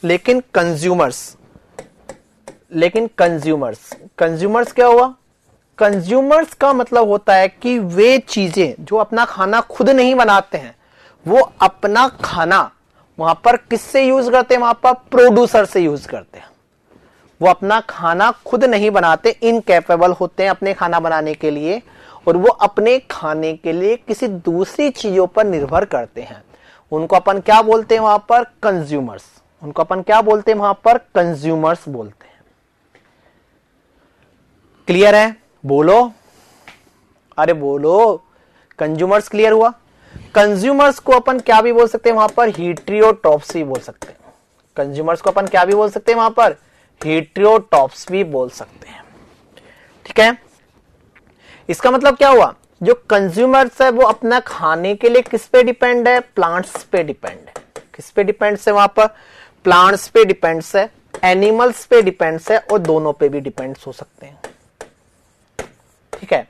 लेकिन कंज्यूमर्स क्या हुआ? कंज्यूमर्स का मतलब होता है कि वे चीजें जो अपना खाना खुद नहीं बनाते हैं वो अपना खाना वहां पर किससे यूज करते हैं? वहां पर प्रोड्यूसर से यूज करते हैं। वो अपना खाना खुद नहीं बनाते, इनकैपेबल होते हैं अपने खाना बनाने के लिए, और वो अपने खाने के लिए किसी दूसरी चीजों पर निर्भर करते हैं। उनको अपन क्या बोलते हैं? वहां पर कंज्यूमर्स। उनको अपन क्या बोलते हैं? वहां पर कंज्यूमर्स बोलते हैं। क्लियर है? बोलो, अरे बोलो। कंज्यूमर्स क्लियर हुआ? कंज्यूमर्स को अपन क्या भी बोल सकते हैं? वहां पर हेटेरोट्रॉफ्स भी बोल सकते हैं। कंज्यूमर्स को अपन क्या भी बोल सकते हैं? वहां पर हेटेरोट्रॉफ्स भी बोल सकते हैं। ठीक है, इसका मतलब क्या हुआ? जो कंज्यूमर्स है वो अपना खाने के लिए किस पे डिपेंड है? प्लांट्स पे डिपेंड है। किस पे डिपेंड है? वहां पर प्लांट्स पे डिपेंड है, एनिमल्स पे डिपेंड है, और दोनों पे भी डिपेंड हो सकते हैं। ठीक है,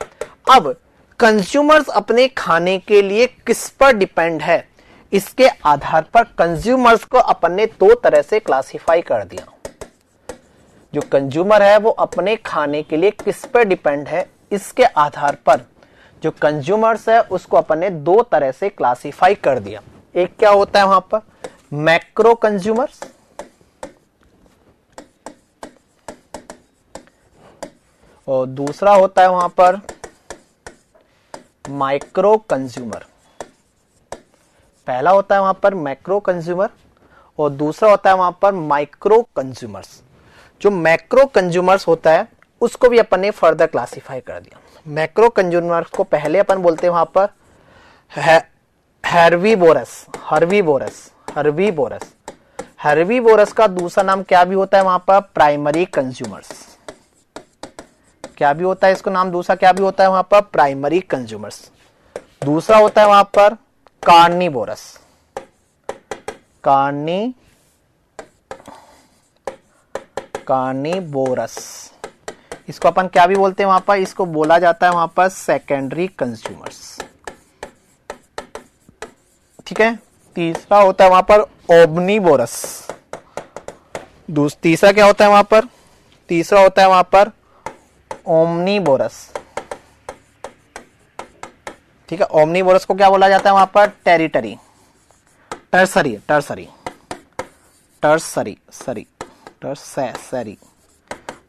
अब कंज्यूमर्स अपने खाने के लिए किस पर डिपेंड है, इसके आधार पर कंज्यूमर्स को अपन ने दो तरह से क्लासिफाई कर दिया। जो कंज्यूमर है वो अपने खाने के लिए किस पर डिपेंड है, इसके आधार पर जो कंज्यूमर्स है उसको अपन ने दो तरह से क्लासिफाई कर दिया। एक क्या होता है वहां पर? मैक्रो कंज्यूमर्स, और दूसरा होता है वहां पर माइक्रो कंज्यूमर। पहला होता है वहां पर मैक्रो कंज्यूमर और दूसरा होता है वहां पर माइक्रो कंज्यूमर्स। जो मैक्रो कंज्यूमर्स होता है उसको भी अपन ने फर्दर क्लासिफाई कर दिया। मैक्रो कंज्यूमर्स को पहले अपन बोलते हैं वहां पर हर्बीवोरस का दूसरा नाम क्या भी होता है वहां पर? Primary consumers. क्या भी होता है इसको नाम दूसरा क्या भी होता है वहां पर? Primary consumers. दूसरा होता है वहां पर कार्निवोरस। इसको अपन क्या भी बोलते हैं वहां पर? इसको बोला जाता है वहां पर सेकेंडरी कंज्यूमर्स। ठीक है, तीसरा होता है वहां पर ओमनीवोरस। तीसरा क्या होता है वहां पर? तीसरा होता है वहां पर ओमनीवोरस। ठीक है, ओमनीवोरस को क्या बोला जाता है वहां पर?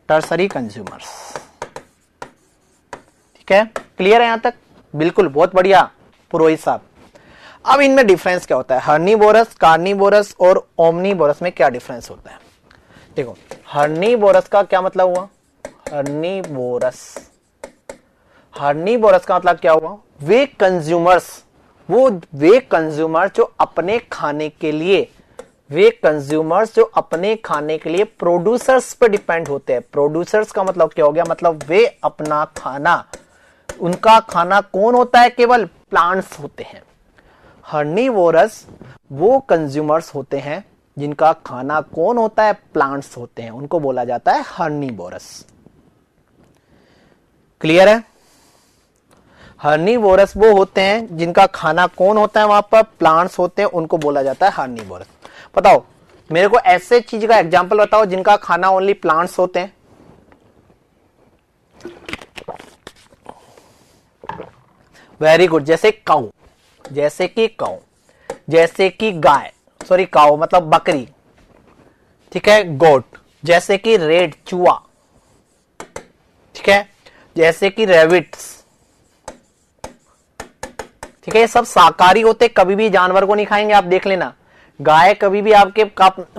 Tertiary consumers. ठीक है, क्लियर है यहां तक? बिल्कुल, बहुत बढ़िया पुरोहित साहब। अब इनमें डिफरेंस क्या होता है? हर्नीवोरस, कार्निवोरस और ओमनीवोरस में क्या डिफरेंस होता है? देखो, हर्नीवोरस का क्या मतलब हुआ? हर्नीवोरस का मतलब क्या हुआ? वे कंज्यूमर्स, वे कंज्यूमर जो अपने खाने के लिए, प्रोड्यूसर्स पे डिपेंड होते हैं। प्रोड्यूसर्स का मतलब क्या हो गया? मतलब वे अपना खाना, उनका खाना कौन होता है? केवल प्लांट्स होते हैं। हर्नीवोरस वो कंज्यूमर्स होते हैं जिनका खाना कौन होता है? प्लांट्स होते हैं, उनको बोला जाता है हर्नीवोरस। क्लियर है? हर्नीवोरस वो होते हैं जिनका खाना कौन होता है? वहां पर प्लांट्स होते हैं, उनको बोला जाता है हर्नीवोरस। बताओ मेरे को ऐसे चीज का एग्जांपल बताओ जिनका खाना ओनली प्लांट्स होते हैं। Very good. जैसे काऊ, जैसे कि गाय, सॉरी काऊ मतलब बकरी, ठीक है, गोट, जैसे कि रेड चूहा, ठीक है, जैसे कि रैबिट्स, ठीक है, ये सब शाकाहारी होते, कभी भी जानवर को नहीं खाएंगे। आप देख लेना, गाय कभी भी आपके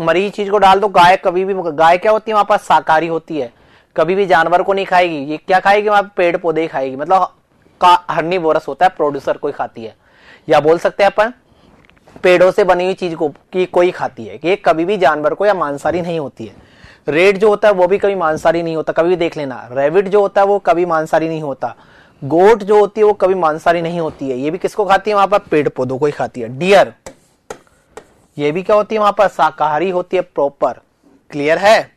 मरी चीज को डाल दो, गाय कभी भी, गाय क्या होती है वहां पर? शाकाहारी होती है, कभी भी जानवर को नहीं खाएगी। ये क्या खाएगी? वहां पेड़ पौधे ही खाएगी, मतलब हर्नीवोरस होता है, प्रोड्यूसर कोई खाती है, या बोल सकते हैं अपन पेड़ों से बनी हुई चीज को कि कोई खाती है। ये कभी भी जानवर को या मांसाहारी नहीं होती है। रेड जो होता है वो भी कभी मांसाहारी नहीं होता, कभी भी देख लेना। रैबिट जो होता है वो कभी मांसाहारी नहीं होता। गोट जो होती है वो कभी मांसाहारी नहीं होती है। ये भी किसको खाती है? वहां पर पेड़ पौधों को ही खाती है। डियर, ये भी क्या होती है? वहां पर शाकाहारी होती है प्रॉपर। क्लियर है?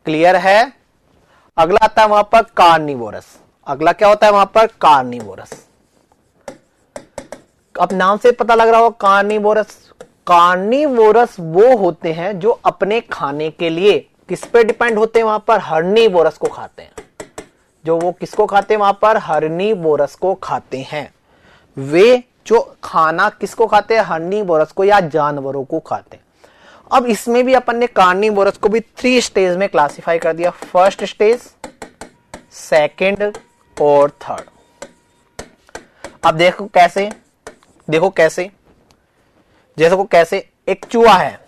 क्लियर है? अगला आता है वहां पर कार्निवोरस। अगला क्या होता है वहां पर? कार्निवोरस। अब नाम से पता लग रहा हो कार्निवोरस। कार्निवोरस वो होते हैं जो अपने खाने के लिए किस पे डिपेंड होते हैं? वहां पर हर्नीवोरस को खाते हैं। जो वो किसको खाते हैं? वहां पर हर्नीवोरस को खाते हैं। वे जो खाना किसको खाते हैं? हर्नीवोरस को या जानवरों को खाते हैं। अब इसमें भी अपन ने कार्निवोरस को भी 3 स्टेज में क्लासिफाई कर दिया। फर्स्ट स्टेज, सेकंड और थर्ड। अब देखो कैसे, जैसे को कैसे, एक चूहा है,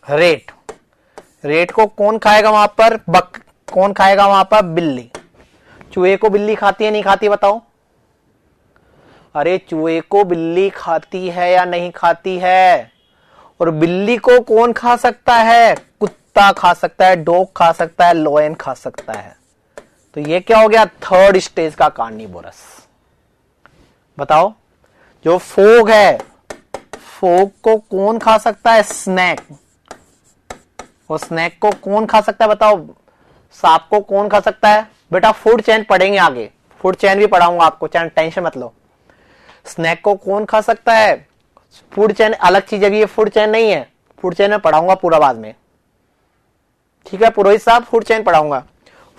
रेट को कौन खाएगा वहां पर? कौन खाएगा वहां पर? बिल्ली। चूहे को बिल्ली खाती है नहीं खाती? बताओ। अरे चूहे को बिल्ली खाती है या नहीं खाती है? और बिल्ली को कौन खा सकता है? कुत्ता खा सकता है, डॉग खा सकता है, लायन खा सकता है। तो ये क्या हो गया? थर्ड स्टेज का कार्निवोरस। बताओ, जो फोग है, फोग को कौन खा सकता है? स्नेक। और स्नेक को कौन खा सकता है? बताओ। सांप को कौन खा सकता है? बेटा फूड चेन पढ़ेंगे आगे, फूड चेन भी पढ़ाऊंगा आपको, टेंशन मत लो। स्नेक को कौन खा सकता है? फूड चेन अलग चीज है, ये फूड चेन नहीं है। फूड चेन में पढ़ाऊंगा पूरा बाद में, ठीक है पुरोहित साहब, फूड चेन पढ़ाऊंगा।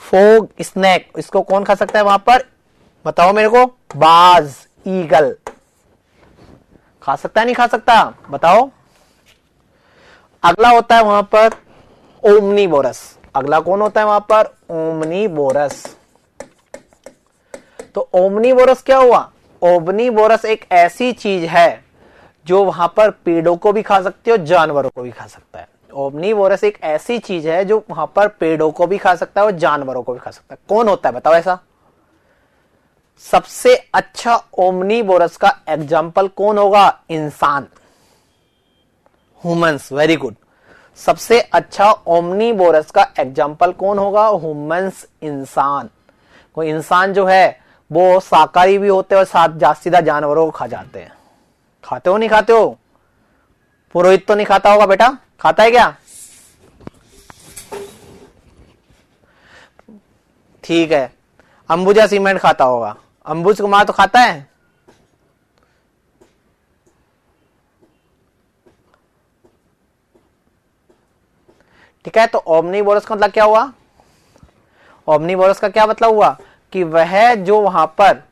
फोग, स्नेक, इसको कौन खा सकता है वहां पर? बताओ मेरे को। बाज, ईगल खा सकता है नहीं खा सकता? बताओ। अगला होता है वहां पर ओमनीवोरस। अगला कौन होता है वहां पर? ओमनीवोरस। तो ओमनीवोरस क्या हुआ? ओमनीवोरस एक ऐसी चीज है जो वहां पर पेड़ों को भी खा सकती है और जानवरों को भी खा सकता है। ओमनीवोरस एक ऐसी चीज है जो वहां पर पेड़ों को भी खा सकता है और जानवरों को भी खा सकता है। कौन होता है बताओ ऐसा? सबसे अच्छा ओमनीवोरस का एग्जाम्पल कौन होगा? इंसान, ह्यूमंस। Very good. सबसे अच्छा ओमनीवोरस का एग्जाम्पल कौन होगा? ह्यूमंस, इंसान। कोई इंसान जो है वो शाकाहारी भी होते हैं और साथ सीधा जानवरों को खा जाते हैं। खाते हो नहीं खाते हो? पुरोहित तो नहीं खाता होगा बेटा, खाता है क्या? ठीक है, अंबुजा सीमेंट खाता होगा। अंबुज कुमार तो खाता है? ठीक है, तो ओमनीवोरस का मतलब क्या हुआ? ओमनीवोरस का क्या मतलब हुआ कि वह जो वहां पर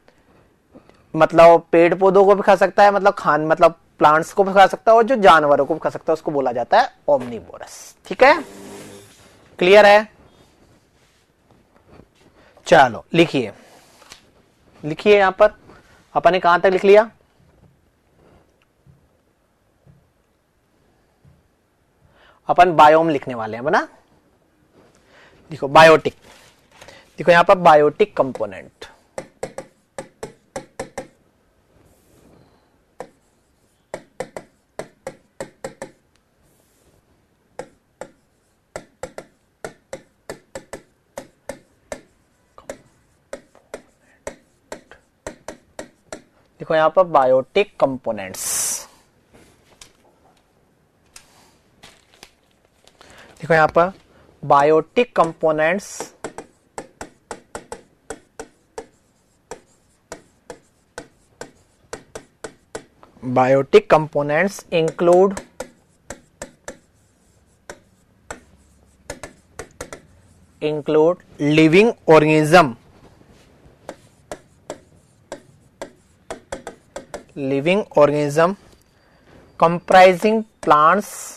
मतलब पेड़ पौधों को भी खा सकता है, मतलब प्लांट्स को भी खा सकता है और जो जानवरों को भी खा सकता है, उसको बोला जाता है ओमनीवोरस। ठीक है, क्लियर है? चलो लिखिए, लिखिए यहां पर, अपन ने कहां तक लिख लिया? अपन बायोम लिखने वाले हैं बना। देखो बायोटिक, देखो यहां पर बायोटिक कंपोनेंट, देखो यहां पर बायोटिक कंपोनेंट्स, देखो यहां पर biotic components include living organism, comprising plants,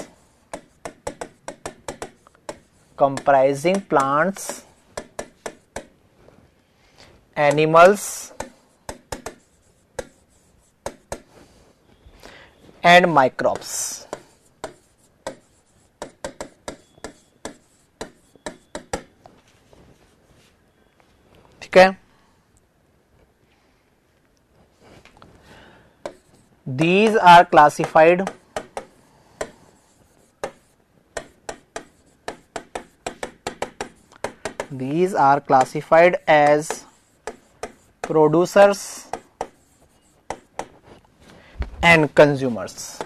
animals and microbes. ठीक है, these are classified as producers and consumers.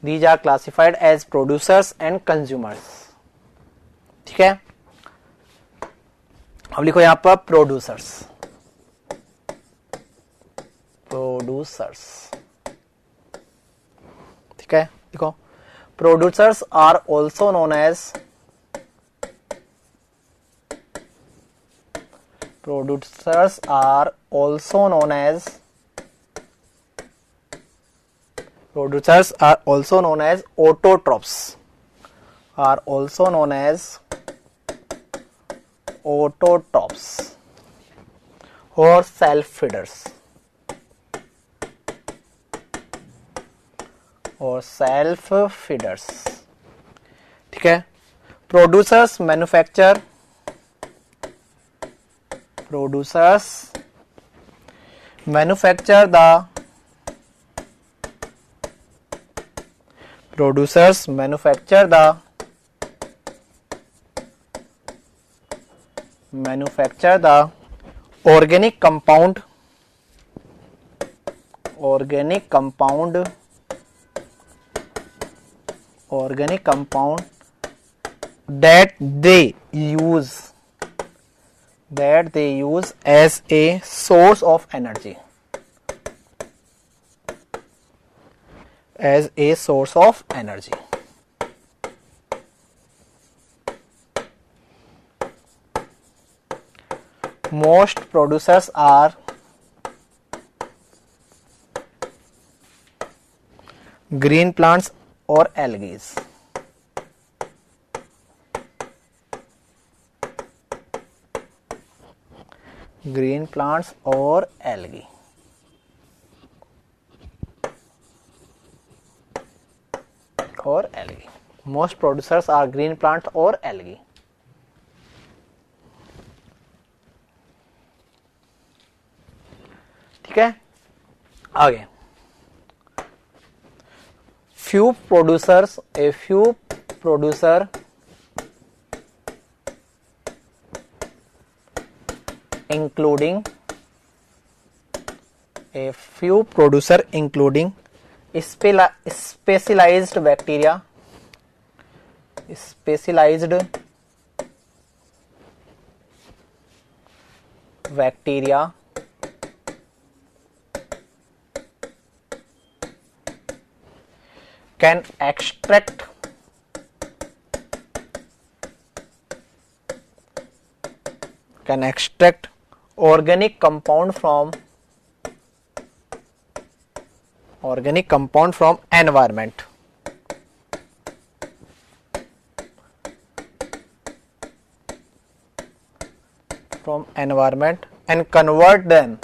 These are classified as producers and consumers. ठीक है, अब लिखो यहां पर प्रोड्यूसर्स, ठीक है। देखो producers are also known as autotrophs, or self feeders, ठीक है। Producers manufacture the organic compound that they use as a source of energy, most producers are green plants or algae, most producers are green plants or algae। ठीक है, आगे few producer including specialized bacteria, can extract organic compound from environment, from environment and convert them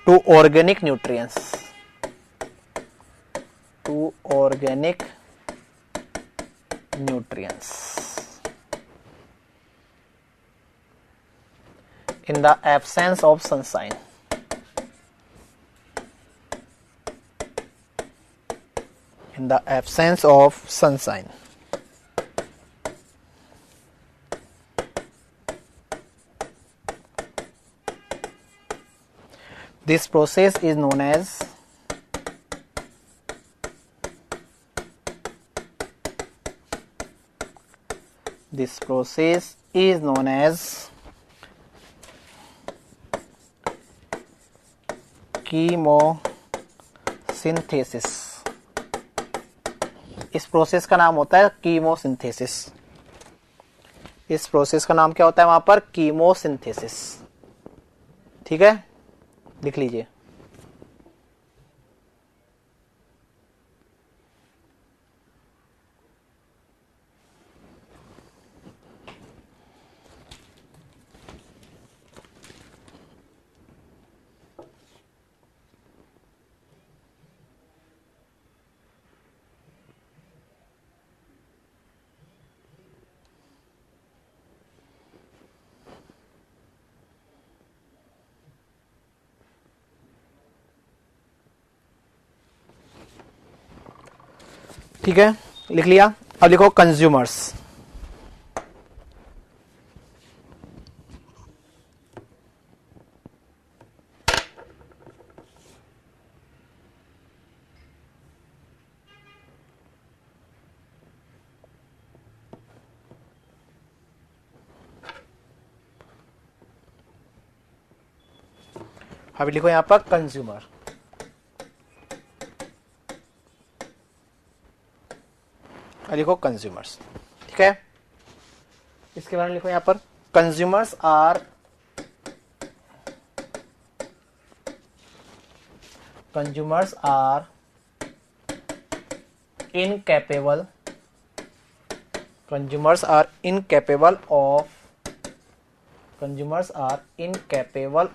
to organic nutrients, in the absence of sunshine. This process is known as chemosynthesis. इस process का नाम होता है chemosynthesis. इस process का नाम क्या होता है वहां पर? कीमोसिंथेसिस। ठीक है, लिख लीजिए। ठीक है, लिख लिया। अब लिखो कंज्यूमर्स। अभी लिखो यहां पर कंज्यूमर। लिखो कंज्यूमर्स। ठीक है, इसके बारे में लिखो यहां पर consumers are incapable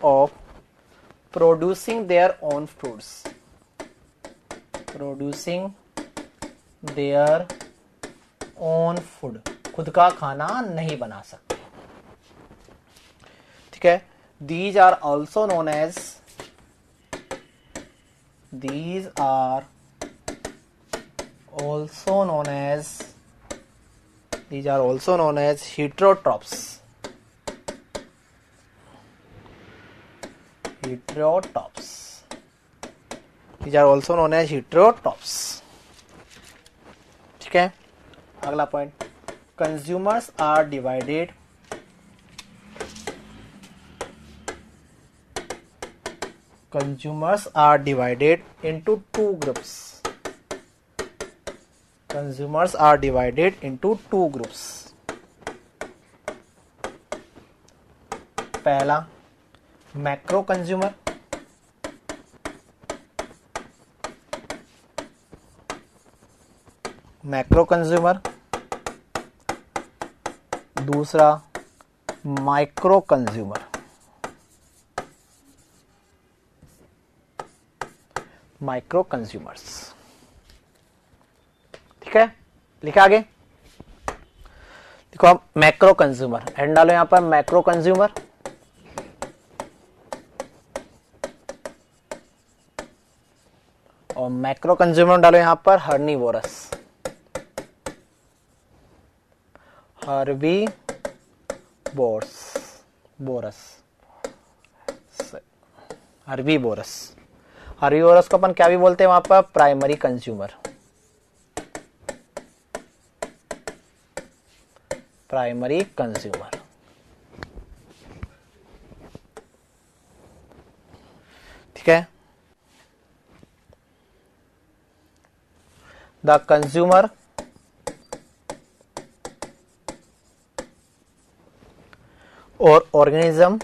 of producing their own foods, खुद का खाना नहीं बना सकते। ठीक है, these are also known as heterotrophs। ठीक है, अगला पॉइंट, consumers are divided into two groups। पहला मैक्रो कंज्यूमर, दूसरा माइक्रो कंज्यूमर। ठीक है, लिखा आगे। देखो अब मैक्रो कंज्यूमर, एंड डालो यहां पर मैक्रो कंज्यूमर। और मैक्रो कंज्यूमर डालो यहां पर हर्बीवोरस। हर्बीवोरस को अपन क्या भी बोलते हैं वहां पर? Primary consumer. ठीक है, द कंज्यूमर और organism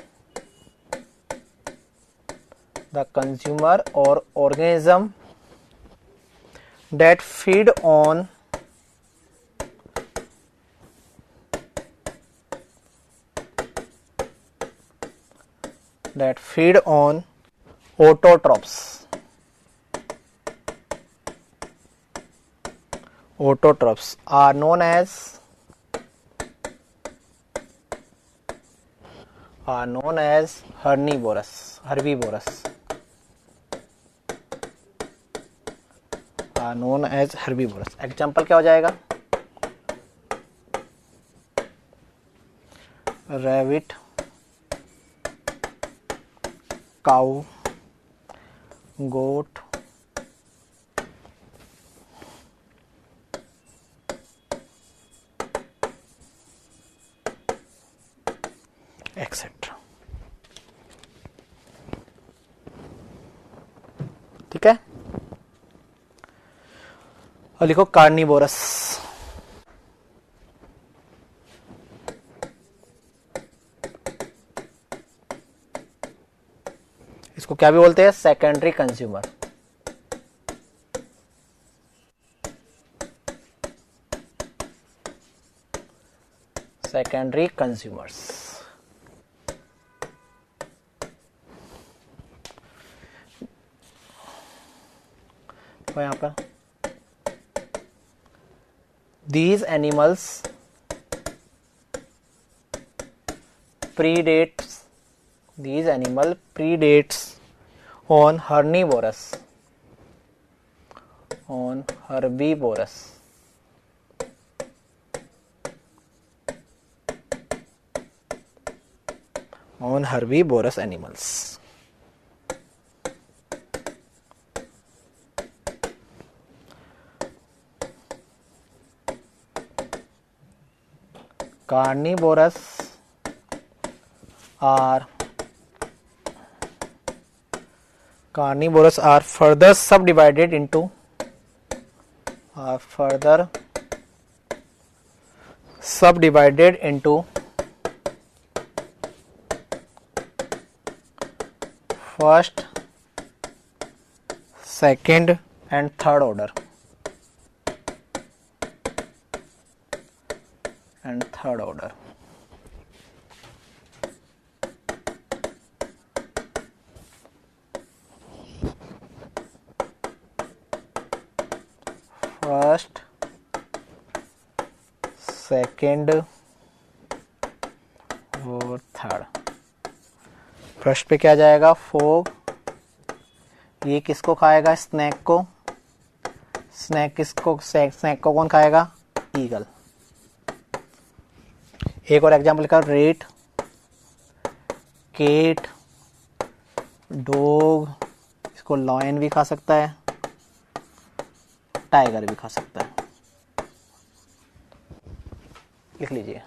that feed on autotrophs. Autotrophs are known as herbivorous. Are known as herbivorous. Example क्या हो जाएगा? रैबिट, काऊ, गोट, एक्सेट्रा। ठीक है, और लिखो कार्निवोरस। इसको क्या भी बोलते हैं? Secondary consumer. Secondary consumers. तो यहां पर these animals predates on herbivorous animals. Carnivorous are further subdivided into first, second and third order. First, second और थर्ड। फर्स्ट पे क्या जाएगा? फोग। ये किसको खाएगा? स्नैक को। स्नैक को कौन खाएगा? ईगल। एक और एग्जाम्पल का, रेट, केट, डॉग, इसको लॉयन भी खा सकता है, टाइगर भी खा सकता है। लिख लीजिए।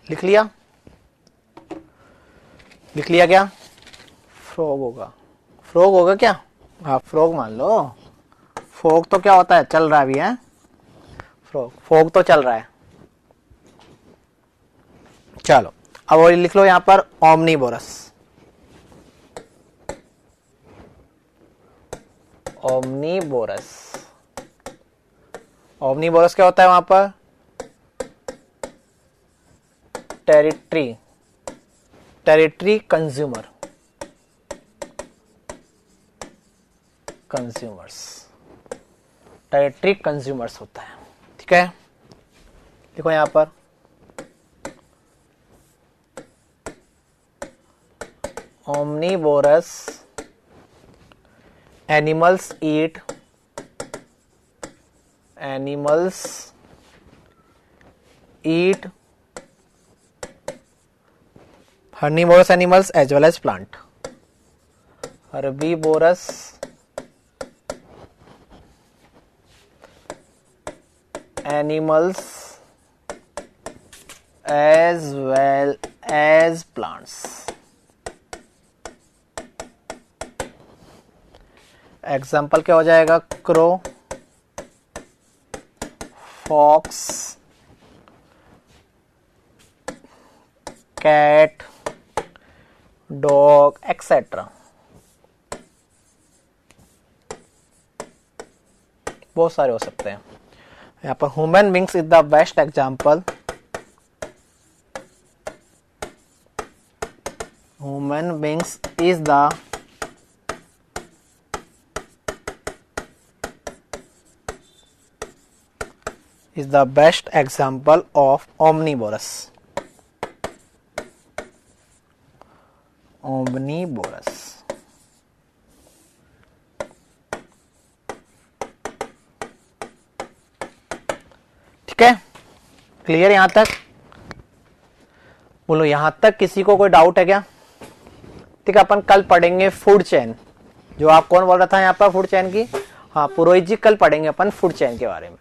लिख लिया क्या? फ्रॉग होगा क्या? हाँ, फ्रॉग मान लो। फ्रॉग तो क्या होता है? चल रहा भी है। फ्रॉग तो चल रहा है। चलो, अब और लिख लो यहां पर ओमनीवोरस। ओमनीवोरस क्या होता है वहां पर? Territory consumers. टेरिटरी कंज्यूमर्स होता है। ठीक है, देखो यहां पर omnivorous animals eat herbivorous animals as well as plant. Herbivorous animals as well as plants. Example क्या हो जाएगा? Crow, fox, cat, dog etcetera. बहुत सारे हो सकते हैं. यहाँ पर human beings is the best example. Human beings is the best example of omnivorous. ठीक है, क्लियर यहां तक? बोलो यहां तक किसी को कोई डाउट है क्या? ठीक है, अपन कल पढ़ेंगे फूड चेन. जो आप कौन बोल रहा था यहाँ पर फूड चेन की? हाँ, पुरोहित जी, कल पढ़ेंगे अपन फूड चेन के बारे में.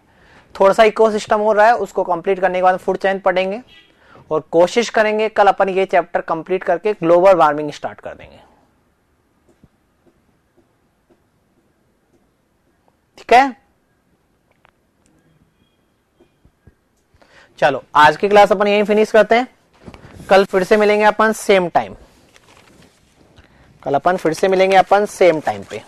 थोड़ा सा इकोसिस्टम हो रहा है, उसको कंप्लीट करने के बाद फूड चेन पढ़ेंगे और कोशिश करेंगे कल अपन ये चैप्टर कंप्लीट करके ग्लोबल वार्मिंग स्टार्ट कर देंगे. ठीक है, चलो आज की क्लास अपन यहीं फिनिश करते हैं. कल फिर से मिलेंगे अपन सेम टाइम. पे.